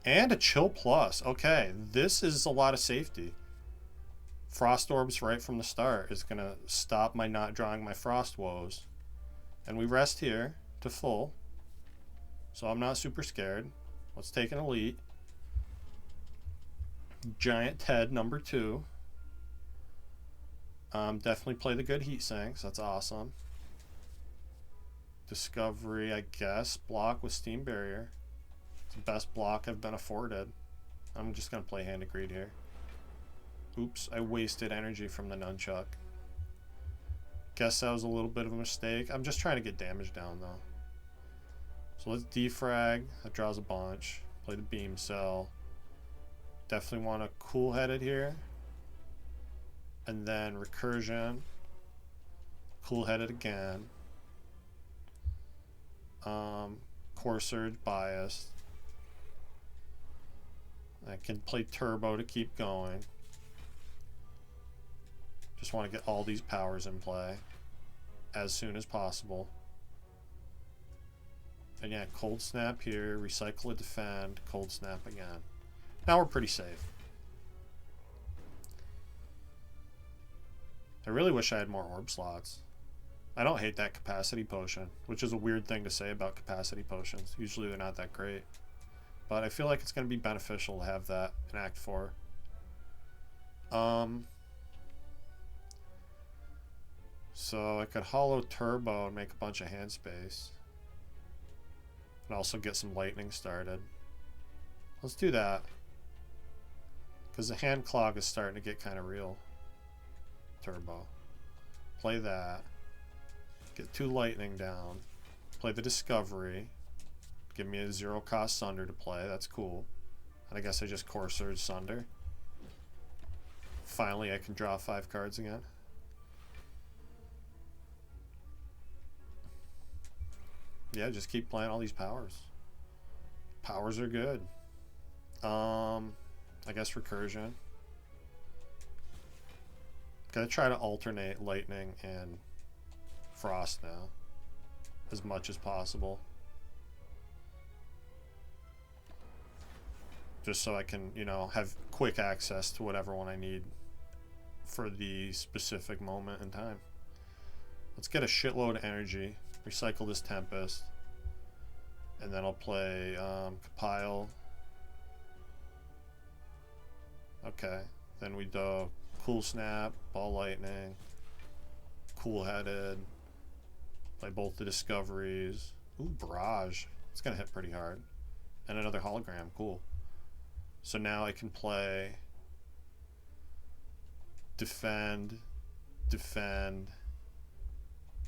And a Chill Plus. Okay. This is a lot of safety. Frost Orbs right from the start is going to stop my not drawing my Frost Woes. And we rest here to full. So I'm not super scared. Let's take an Elite. Giant Ted number 2. Definitely play the good heat sinks. That's awesome. Discovery, I guess. Block with Steam Barrier. It's the best block I've been afforded. I'm just going to play Hand of Greed here. Oops, I wasted energy from the nunchuck. Guess that was a little bit of a mistake. I'm just trying to get damage down though. So let's defrag. That draws a bunch. Play the beam cell. Definitely want a cool-headed here. And then recursion. Cool-headed again. Core surge bias. I can play turbo to keep going. Just want to get all these powers in play as soon as possible. And yeah, cold snap here, recycle a defend, cold snap again. Now we're pretty safe. I really wish I had more orb slots. I don't hate that capacity potion, which is a weird thing to say about capacity potions. Usually they're not that great. But I feel like it's going to be beneficial to have that in Act 4. So I could hollow turbo and make a bunch of hand space. And also get some lightning started. Let's do that. Because the hand clog is starting to get kind of real. Turbo. Play that. Get 2 lightning down. Play the discovery. Give me a 0 cost Sunder to play. That's cool. And I guess I just Core Surge Sunder. Finally I can draw 5 cards again. Yeah, just keep playing all these powers. Powers are good. I guess recursion. Gonna try to alternate lightning and frost now as much as possible. Just so I can, you know, have quick access to whatever one I need for the specific moment in time. Let's get a shitload of energy. Recycle this Tempest. And then I'll play Compile. Okay. Then we do Cool Snap, Ball Lightning, Cool Headed. Play both the Discoveries. Ooh, Barrage. It's going to hit pretty hard. And another hologram. Cool. So now I can play Defend, Defend,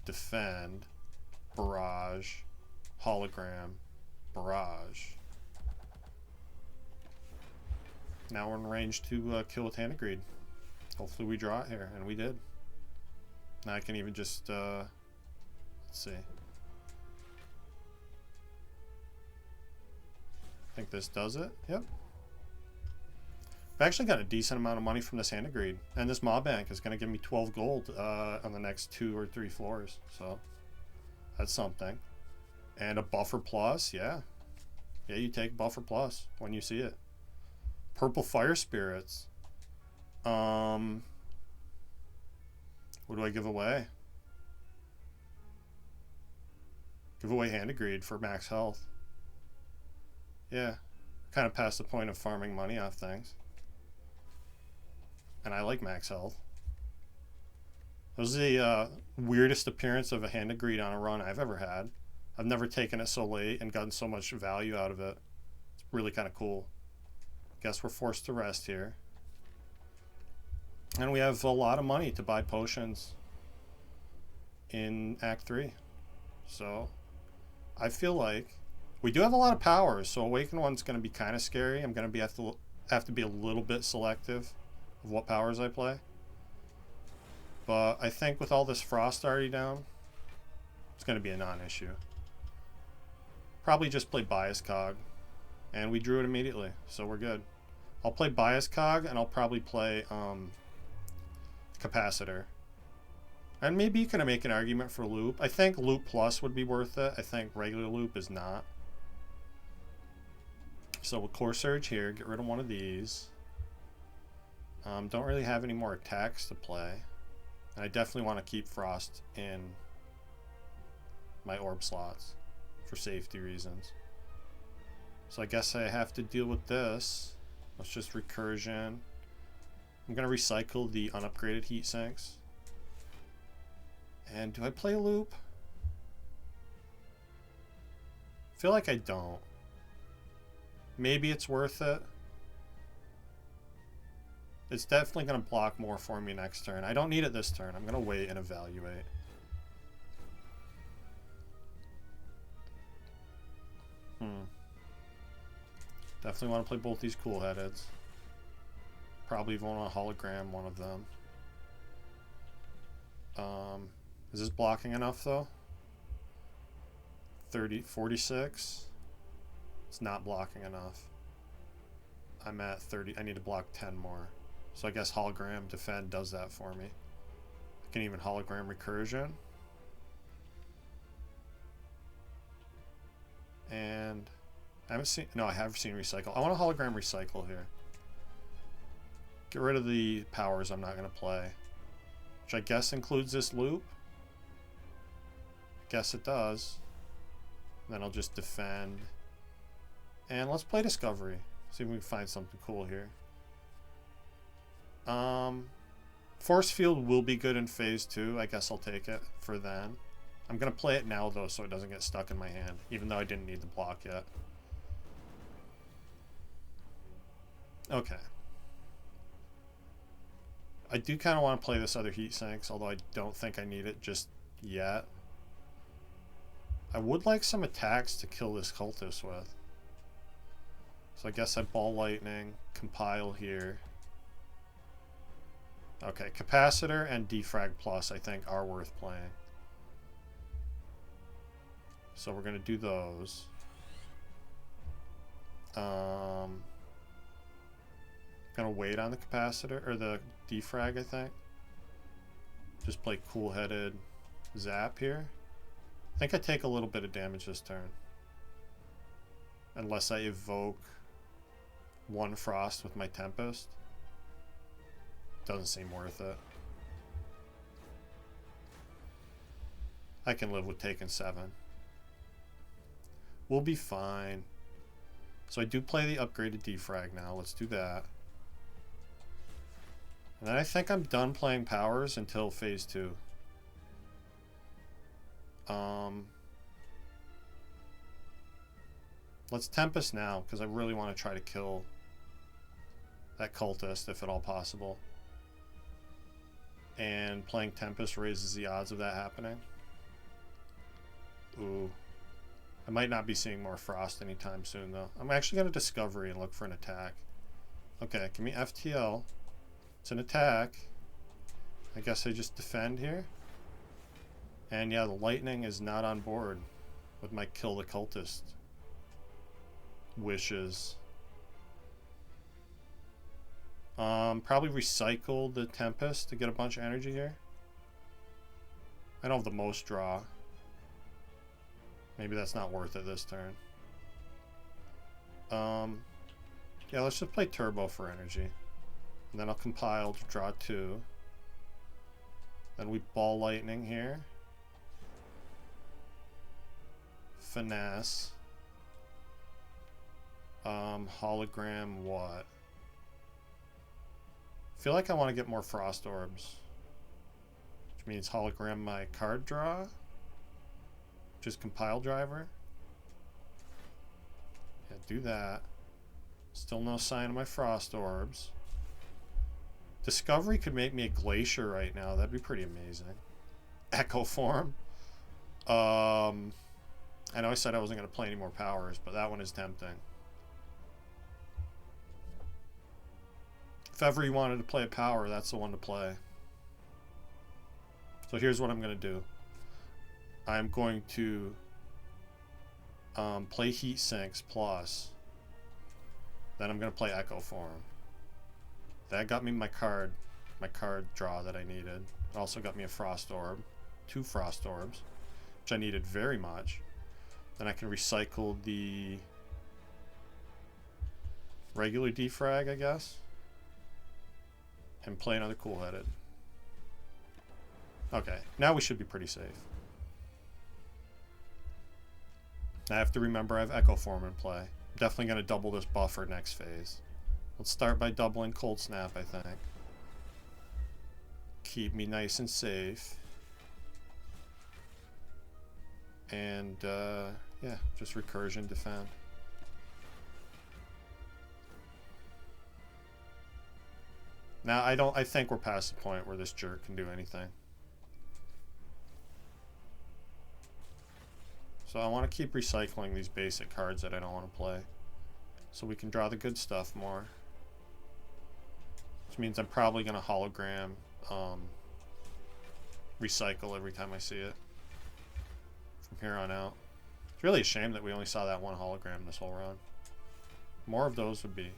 Defend, Barrage, Hologram, Barrage. Now we're in range to kill with Hand of Greed. Hopefully we draw it here, and we did. Now I can even just, let's see. I think this does it. Yep. I've actually got a decent amount of money from this Hand of Greed, and this Mob Bank is going to give me 12 gold on the next 2 or 3 floors, so that's something. And a Buffer Plus, yeah. Yeah, you take Buffer Plus when you see it. Purple Fire Spirits. What do I give away? Give away Hand of Greed for max health. Yeah, kind of past the point of farming money off things. And I like max health. That was the weirdest appearance of a Hand of Greed on a run I've ever had. I've never taken it so late and gotten so much value out of it. It's really kind of cool. Guess we're forced to rest here. And we have a lot of money to buy potions in Act 3. So I feel like we do have a lot of powers, so Awaken One's going to be kind of scary. I'm going to have to be a little bit selective of what powers I play. But I think with all this frost already down, it's going to be a non-issue. Probably just play Bias Cog, and we drew it immediately, so we're good. I'll play Bias Cog, and I'll probably play Capacitor. And maybe you can make an argument for Loop. I think Loop Plus would be worth it. I think regular Loop is not. So we'll Core Surge here, get rid of one of these. Don't really have any more attacks to play. And I definitely want to keep Frost in my orb slots for safety reasons. So I guess I have to deal with this. Let's just recursion. I'm going to recycle the unupgraded heat sinks. And do I play loop? I feel like I don't. Maybe it's worth it. It's definitely going to block more for me next turn. I don't need it this turn. I'm going to wait and evaluate. Definitely want to play both these cool headeds. Probably even want to hologram one of them. Is this blocking enough though? 46. It's not blocking enough. I'm at 30. I need to block 10 more. So I guess hologram defend does that for me. I can even hologram recursion. And I haven't seen, no, I have seen recycle. I want to hologram recycle here. Get rid of the powers I'm not going to play. Which I guess includes this loop. Guess it does. Then I'll just defend. And let's play discovery. See if we can find something cool here. Force field will be good in phase 2. I guess I'll take it for then. I'm going to play it now though so it doesn't get stuck in my hand. Even though I didn't need the block yet. Okay. I do kind of want to play this other heat sinks, although I don't think I need it just yet. I would like some attacks to kill this cultist with. So I guess I ball lightning, compile here. Okay, capacitor and defrag plus I think are worth playing. So we're going to do those. Gonna wait on the capacitor or the defrag, I think. Just play cool-headed zap here. I think I take a little bit of damage this turn. Unless I evoke one frost with my Tempest. Doesn't seem worth it. I can live with taking 7. We'll be fine. So I do play the upgraded defrag now. Let's do that. And then I think I'm done playing powers until phase 2. Let's Tempest now, because I really want to try to kill that cultist, if at all possible. And playing Tempest raises the odds of that happening. Ooh. I might not be seeing more Frost anytime soon, though. I'm actually going to Discovery and look for an attack. Okay, give me FTL. It's an attack. I guess I just defend here. And yeah, the lightning is not on board with my kill the cultist wishes. Probably recycle the Tempest to get a bunch of energy here. I don't have the most draw. Maybe that's not worth it this turn. Yeah, let's just play Turbo for energy. And then I'll compile to draw 2. Then we ball lightning here. Finesse. Hologram what? I feel like I want to get more Frost Orbs. Which means hologram my card draw. Just compile driver. Yeah, do that. Still no sign of my Frost Orbs. Discovery could make me a Glacier right now. That'd be pretty amazing. Echo form. I know I said I wasn't going to play any more powers, but that one is tempting. If ever you wanted to play a power, that's the one to play. So here's what I'm going to do. I'm going to play Heat Sinks plus. Then I'm going to play Echo Form. That got me my card draw that I needed. It also got me a Frost Orb. 2 Frost Orbs, which I needed very much. Then I can recycle the regular defrag, I guess. And play another cool-headed. Okay, now we should be pretty safe. I have to remember I have Echo Form in play. I'm definitely going to double this buffer next phase. Let's start by doubling Cold Snap, I think. Keep me nice and safe. And, yeah, just recursion defend. Now, I think we're past the point where this jerk can do anything. So I want to keep recycling these basic cards that I don't want to play, so we can draw the good stuff more. Which means I'm probably going to hologram recycle every time I see it from here on out. It's really a shame that we only saw that one hologram this whole run. More of those would be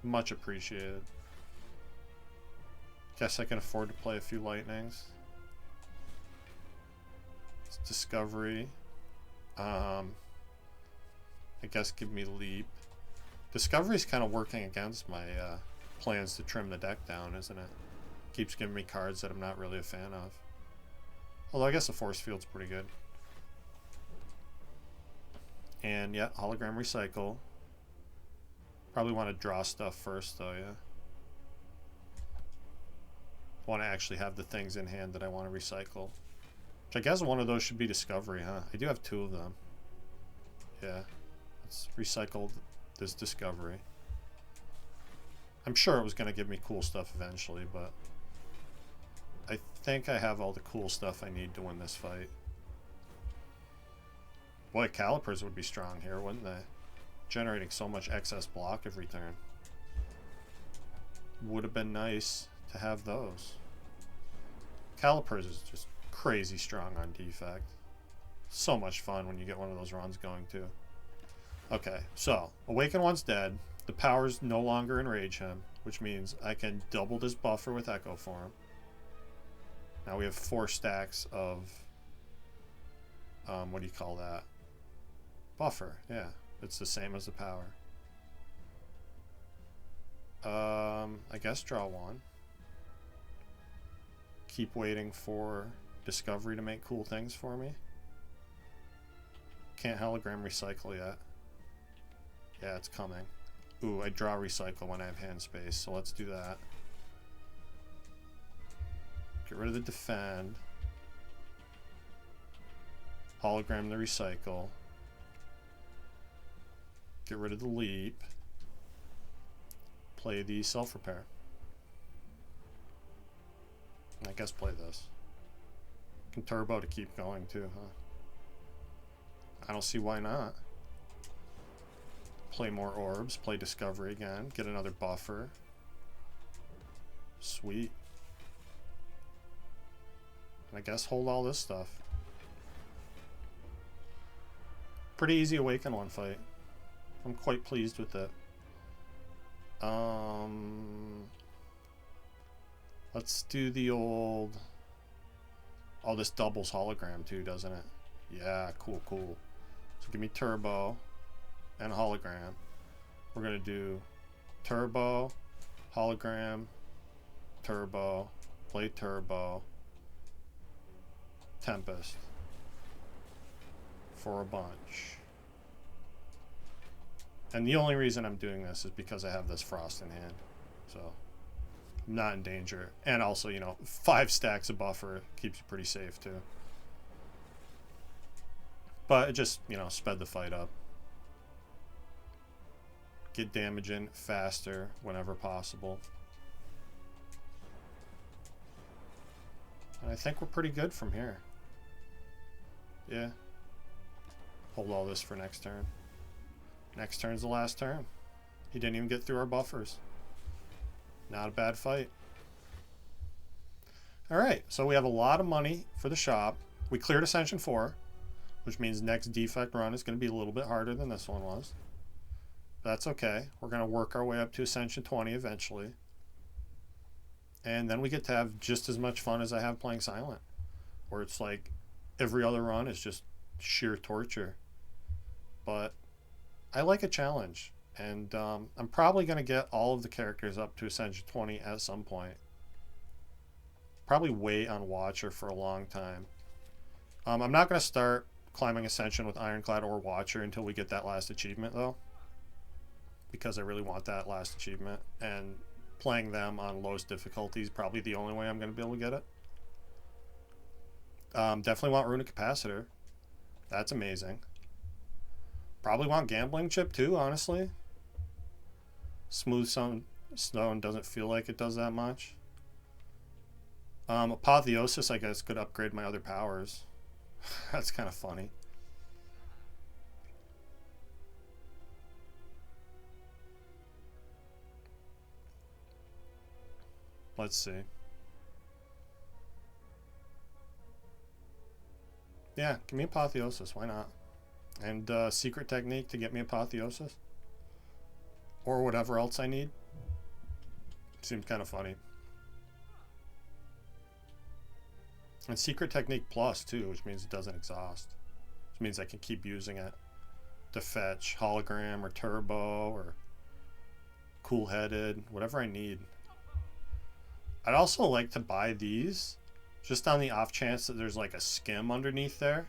much appreciated. Guess I can afford to play a few lightnings. It's Discovery. I guess give me Leap. Discovery's kind of working against my plans to trim the deck down, isn't it? Keeps giving me cards that I'm not really a fan of. Although I guess the Force Field's pretty good. And yeah, hologram recycle. Probably want to draw stuff first though, yeah. Want to actually have the things in hand that I want to recycle. Which I guess one of those should be Discovery, huh? I do have two of them. Yeah. Let's recycle this Discovery. I'm sure it was going to give me cool stuff eventually, but I think I have all the cool stuff I need to win this fight. Boy, Calipers would be strong here, wouldn't they? Generating so much excess block every turn. Would have been nice to have those. Calipers is just crazy strong on Defect. So much fun when you get one of those runs going too. Okay, so Awaken One's dead. The powers no longer enrage him, which means I can double this buffer with Echo Form. Now we have 4 stacks of what do you call that? Buffer, yeah. It's the same as the power. I guess draw 1. Keep waiting for Discovery to make cool things for me. Can't hologram recycle yet. Yeah, it's coming. Ooh, I draw recycle when I have hand space, so let's do that. Get rid of the defend. Hologram the recycle. Get rid of the leap. Play the self-repair. I guess play this. Can turbo to keep going too, huh? I don't see why not. Play more orbs, play Discovery again, get another buffer. Sweet. And I guess hold all this stuff. Pretty easy Awaken One fight. I'm quite pleased with it. Let's do the old... Oh, this doubles hologram too, doesn't it? Yeah, cool, cool. So give me turbo and hologram. We're going to do turbo, hologram, turbo, play turbo, Tempest for a bunch. And the only reason I'm doing this is because I have this Frost in hand. So I'm not in danger. And also, you know, 5 stacks of buffer keeps you pretty safe too. But it just, you know, sped the fight up. Get damage in faster whenever possible. And I think we're pretty good from here. Yeah. Hold all this for next turn. Next turn's the last turn. He didn't even get through our buffers. Not a bad fight. Alright, so we have a lot of money for the shop. We cleared Ascension 4, which means next Defect run is going to be a little bit harder than this one was. That's okay. We're going to work our way up to Ascension 20 eventually. And then we get to have just as much fun as I have playing Silent, where it's like every other run is just sheer torture. But I like a challenge, and I'm probably going to get all of the characters up to Ascension 20 at some point. Probably wait on Watcher for a long time. I'm not going to start climbing Ascension with Ironclad or Watcher until we get that last achievement, though, because I really want that last achievement, and playing them on lowest difficulty is probably the only way I'm going to be able to get it. Definitely want Runic Capacitor. That's amazing. Probably want Gambling Chip too, honestly. Smooth Stone doesn't feel like it does that much. Apotheosis, I guess, could upgrade my other powers. That's kind of funny. Let's see. Yeah, give me Apotheosis. Why not? And Secret Technique to get me Apotheosis. Or whatever else I need. Seems kind of funny. And Secret Technique Plus, too, which means it doesn't exhaust. Which means I can keep using it to fetch Hologram or Turbo or Cool-Headed, whatever I need. I'd also like to buy these just on the off chance that there's like a skim underneath there,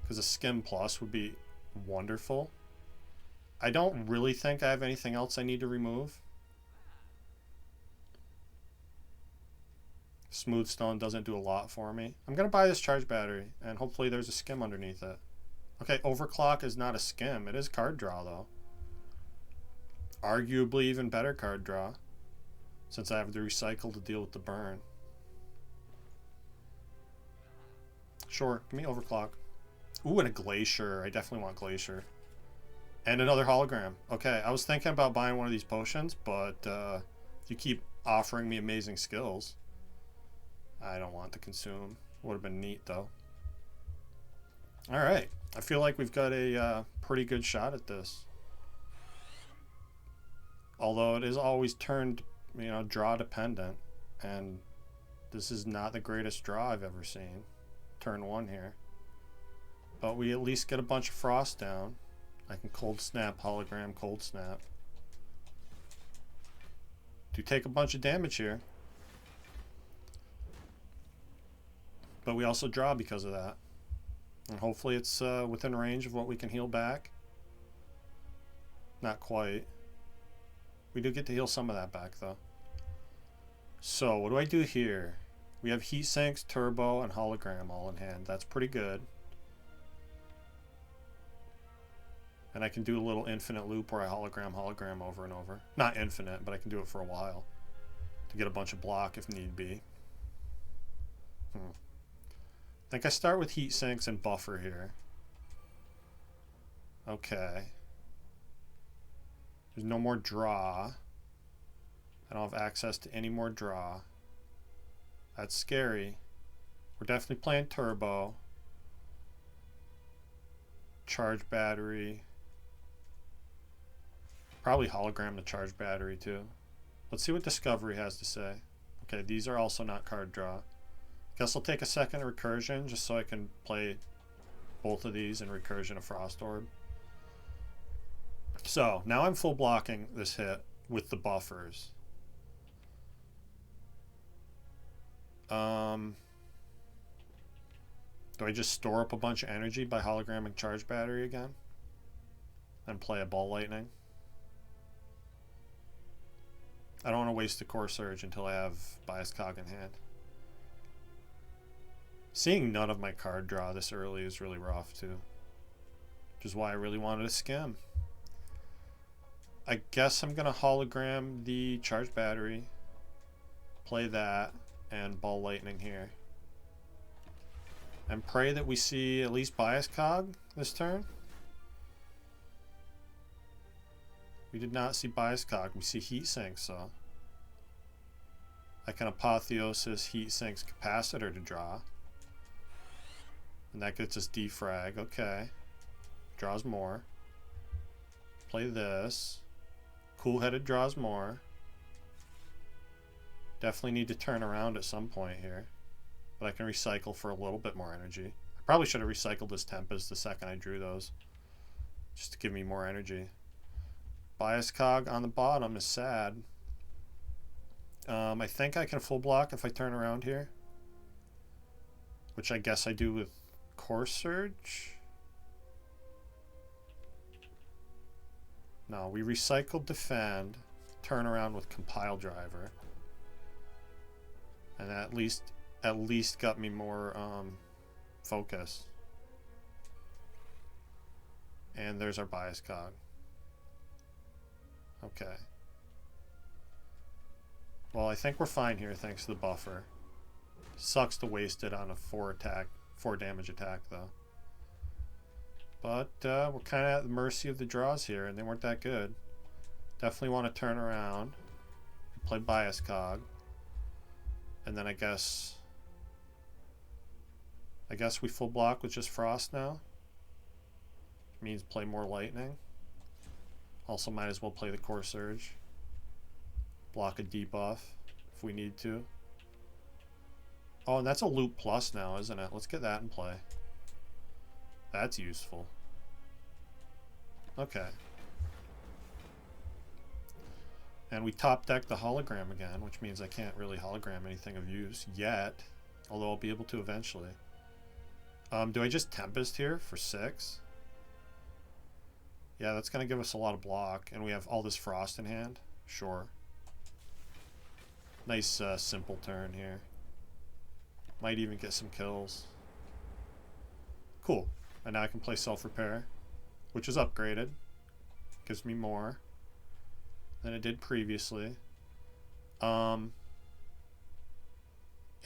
because a skim plus would be wonderful. I don't really think I have anything else I need to remove. Smooth Stone doesn't do a lot for me. I'm going to buy this charge battery, and hopefully there's a skim underneath it. Okay, Overclock is not a skim. It is card draw, though. Arguably even better card draw, since I have to recycle to deal with the burn. Sure, give me Overclock. Ooh, and a Glacier. I definitely want Glacier. And another hologram. Okay, I was thinking about buying one of these potions, but if you keep offering me amazing skills, I don't want to consume. Would have been neat, though. Alright, I feel like we've got a pretty good shot at this. Although it is always turned, you know, draw dependent, and this is not the greatest draw I've ever seen. Turn 1 here. But we at least get a bunch of frost down. I can cold snap, hologram, cold snap. Do take a bunch of damage here. But we also draw because of that. And hopefully it's within range of what we can heal back. Not quite. We do get to heal some of that back, though. So, what do I do here? We have Heat Sinks, Turbo, and Hologram all in hand. That's pretty good. And I can do a little infinite loop where I hologram over and over. Not infinite, but I can do it for a while. To get a bunch of block if need be. I think I start with Heat Sinks and Buffer here. Okay. There's no more draw. I don't have access to any more draw. That's scary. We're definitely playing Turbo. Charge battery. Probably hologram the charge battery too. Let's see what Discovery has to say. Okay, these are also not card draw. Guess I'll take a second recursion just so I can play both of these in recursion of Frost Orb. So, now I'm full blocking this hit with the buffers. Do I just store up a bunch of energy by hologramming charge battery again? And play a Ball Lightning? I don't want to waste the Core Surge until I have Bias Cog in hand. Seeing none of my card draw this early is really rough too. Which is why I really wanted a skim. I guess I'm going to hologram the charge battery. Play that. And Ball Lightning here. And pray that we see at least Bias Cog this turn. We did not see Bias Cog. We see Heat Sinks, so I can Apotheosis Heat Sinks Capacitor to draw. And that gets us defrag. Okay. Draws more. Play this. Cool-Headed draws more. Definitely need to turn around at some point here. But I can recycle for a little bit more energy. I probably should have recycled this Tempest the second I drew those. Just to give me more energy. Bias Cog on the bottom is sad. I think I can full block if I turn around here. Which I guess I do with Core Surge. No, we recycled defend, turn around with compile driver. And that at least got me more focus. And there's our bias cog. Okay. Well, I think we're fine here thanks to the buffer. Sucks to waste it on a 4 damage attack though. But we're kind of at the mercy of the draws here, and they weren't that good. Definitely want to turn around, play bias cog, and then I guess we full block with just frost now. Means play more lightning. Also might as well play the core surge. Block a debuff if we need to. Oh, and that's a loop plus now, isn't it? Let's get that in play. That's useful. Okay. And we top deck the hologram again, which means I can't really hologram anything of use yet, although I'll be able to eventually. Do I just Tempest here for 6? Yeah, that's going to give us a lot of block, and we have all this frost in hand. Sure. Nice simple turn here. Might even get some kills. Cool. And now I can play self-repair, which is upgraded. Gives me more than it did previously. Am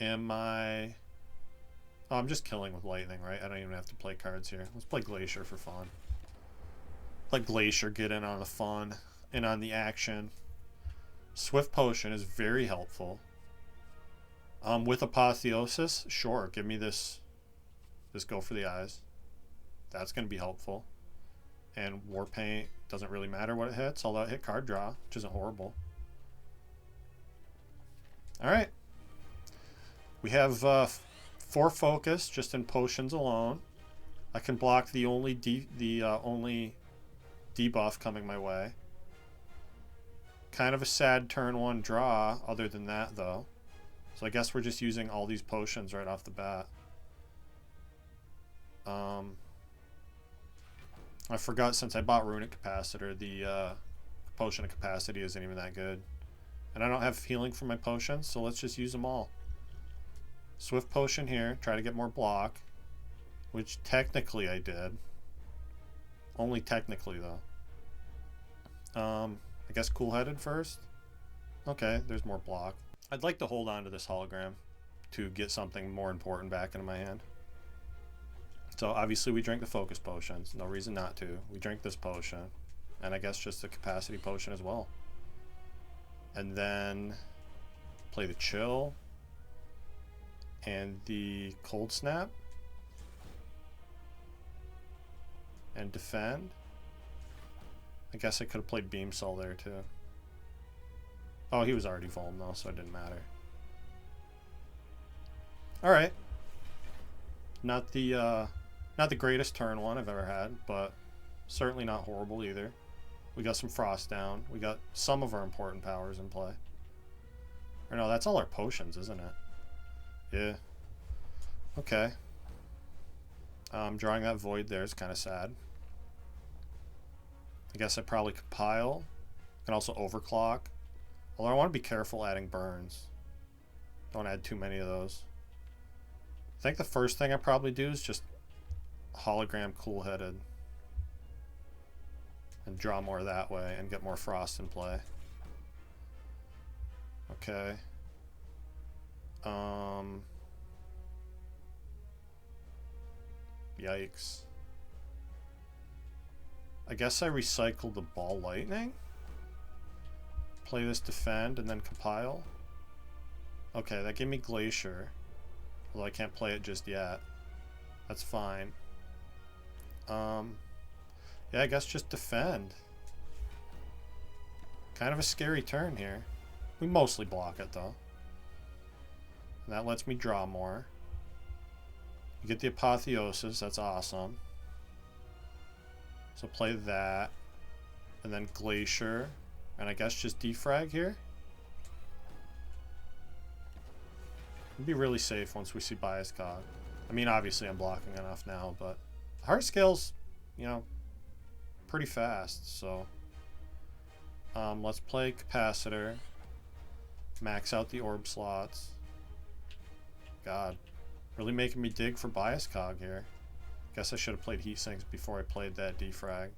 I... Oh, I'm just killing with lightning, right? I don't even have to play cards here. Let's play Glacier for fun. Let Glacier get in on the fun and on the action. Swift Potion is very helpful. With Apotheosis, sure, give me this Go for the Eyes. That's going to be helpful. And War Paint doesn't really matter what it hits, although it hit card draw, which isn't horrible. Alright. We have 4 focus just in potions alone. I can block the only only debuff coming my way. Kind of a sad turn 1 draw other than that though. So I guess we're just using all these potions right off the bat. I forgot since I bought Runic Capacitor, the Potion of Capacity isn't even that good. And I don't have healing for my potions, so let's just use them all. Swift Potion here, try to get more block. Which technically I did. Only technically though. I guess Cool-Headed first? Okay, there's more block. I'd like to hold on to this hologram to get something more important back into my hand. So obviously we drink the focus potions. No reason not to. We drink this potion. And I guess just the capacity potion as well. And then play the chill. And the cold snap. And defend. I guess I could have played Beam Soul there too. Oh, he was already vuln though, so it didn't matter. Alright. Not the greatest turn 1 I've ever had, but certainly not horrible either. We got some frost down. We got some of our important powers in play. Or no, that's all our potions, isn't it? Yeah. Okay. Drawing that void there is kind of sad. I guess I probably compile. Can also overclock. Although I want to be careful adding burns. Don't add too many of those. I think the first thing I probably do is just hologram Cool-Headed. And draw more that way and get more frost in play. Okay. Yikes. I guess I recycled the Ball Lightning. Play this defend and then compile. Okay, that gave me Glacier. Although I can't play it just yet. That's fine. Yeah, I guess just defend. Kind of a scary turn here. We mostly block it though. And that lets me draw more. You get the Apotheosis, that's awesome. So play that. And then Glacier. And I guess just defrag here. It'd be really safe once we see Bias Cog. I mean, obviously I'm blocking enough now, but heart scale's, you know, pretty fast, so Let's play capacitor. Max out the orb slots. God, really making me dig for bias cog here. Guess I should have played heat sinks before I played that defrag.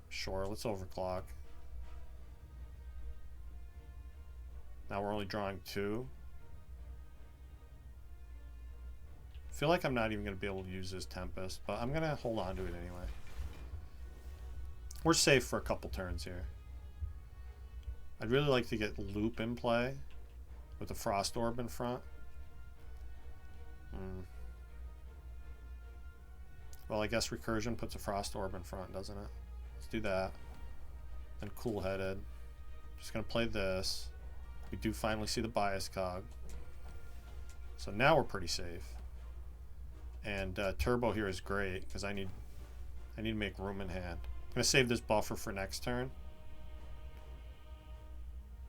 Sure, let's overclock. Now we're only drawing 2. Feel like I'm not even going to be able to use this Tempest, but I'm going to hold on to it anyway. We're safe for a couple turns here. I'd really like to get Loop in play with the Frost Orb in front. Well, I guess Recursion puts a Frost Orb in front, doesn't it? Let's do that. And Cool-Headed. Just going to play this. We do finally see the bias cog. So now we're pretty safe. And Turbo here is great because I need to make room in hand. I'm going to save this buffer for next turn.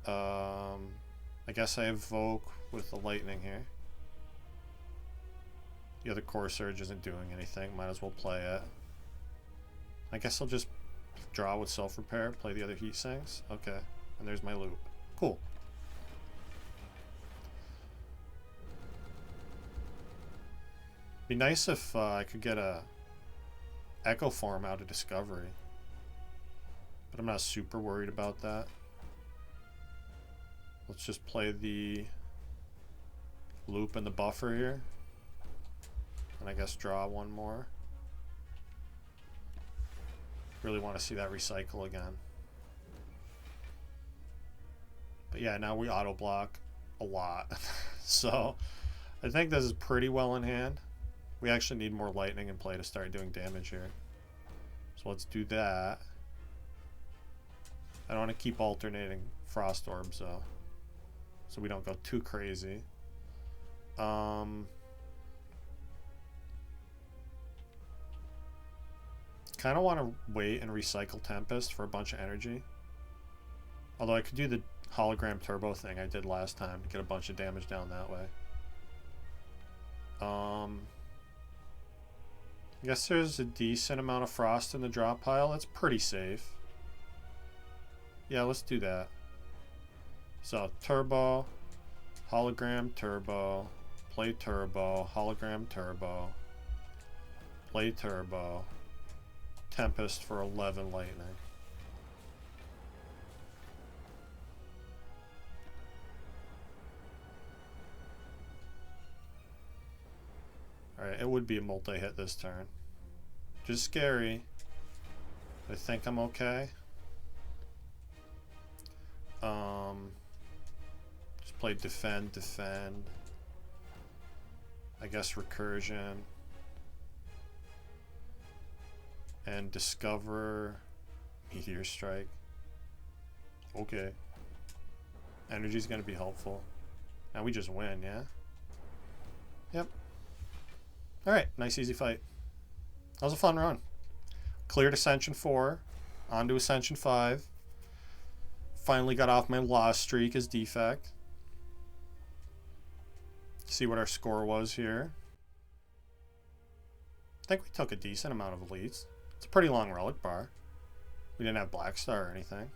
I guess I evoke with the lightning here. The other Core Surge isn't doing anything. Might as well play it. I guess I'll just draw with Self-Repair, play the other Heat Sinks. Okay, and there's my loop. Cool. Be nice if I could get a Echo Form out of Discovery. But I'm not super worried about that. Let's just play the loop and the buffer here. And I guess draw one more. Really want to see that recycle again. But yeah, now we auto block a lot. So I think this is pretty well in hand. We actually need more lightning in play to start doing damage here. So let's do that. I don't want to keep alternating Frost Orbs though, so we don't go too crazy. Kind of want to wait and recycle Tempest for a bunch of energy. Although I could do the hologram turbo thing I did last time to get a bunch of damage down that way. I guess there's a decent amount of frost in the drop pile. That's pretty safe. Yeah, let's do that. So turbo, hologram turbo, play turbo, hologram turbo, play turbo, Tempest for 11 lightning. Alright, it would be a multi-hit this turn. Just scary. I think I'm okay. Just play defend, defend. I guess recursion. And discover meteor strike. Okay. Energy's gonna be helpful. Now we just win, yeah? Yep. Alright, nice easy fight. That was a fun run. Cleared Ascension 4, onto Ascension 5. Finally got off my loss streak as Defect. See what our score was here. I think we took a decent amount of elites. It's a pretty long relic bar. We didn't have Black Star or anything.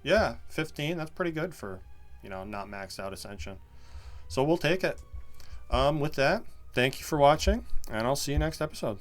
Yeah, 15, that's pretty good for, you know, not maxed out Ascension. So we'll take it. With that, thank you for watching, and I'll see you next episode.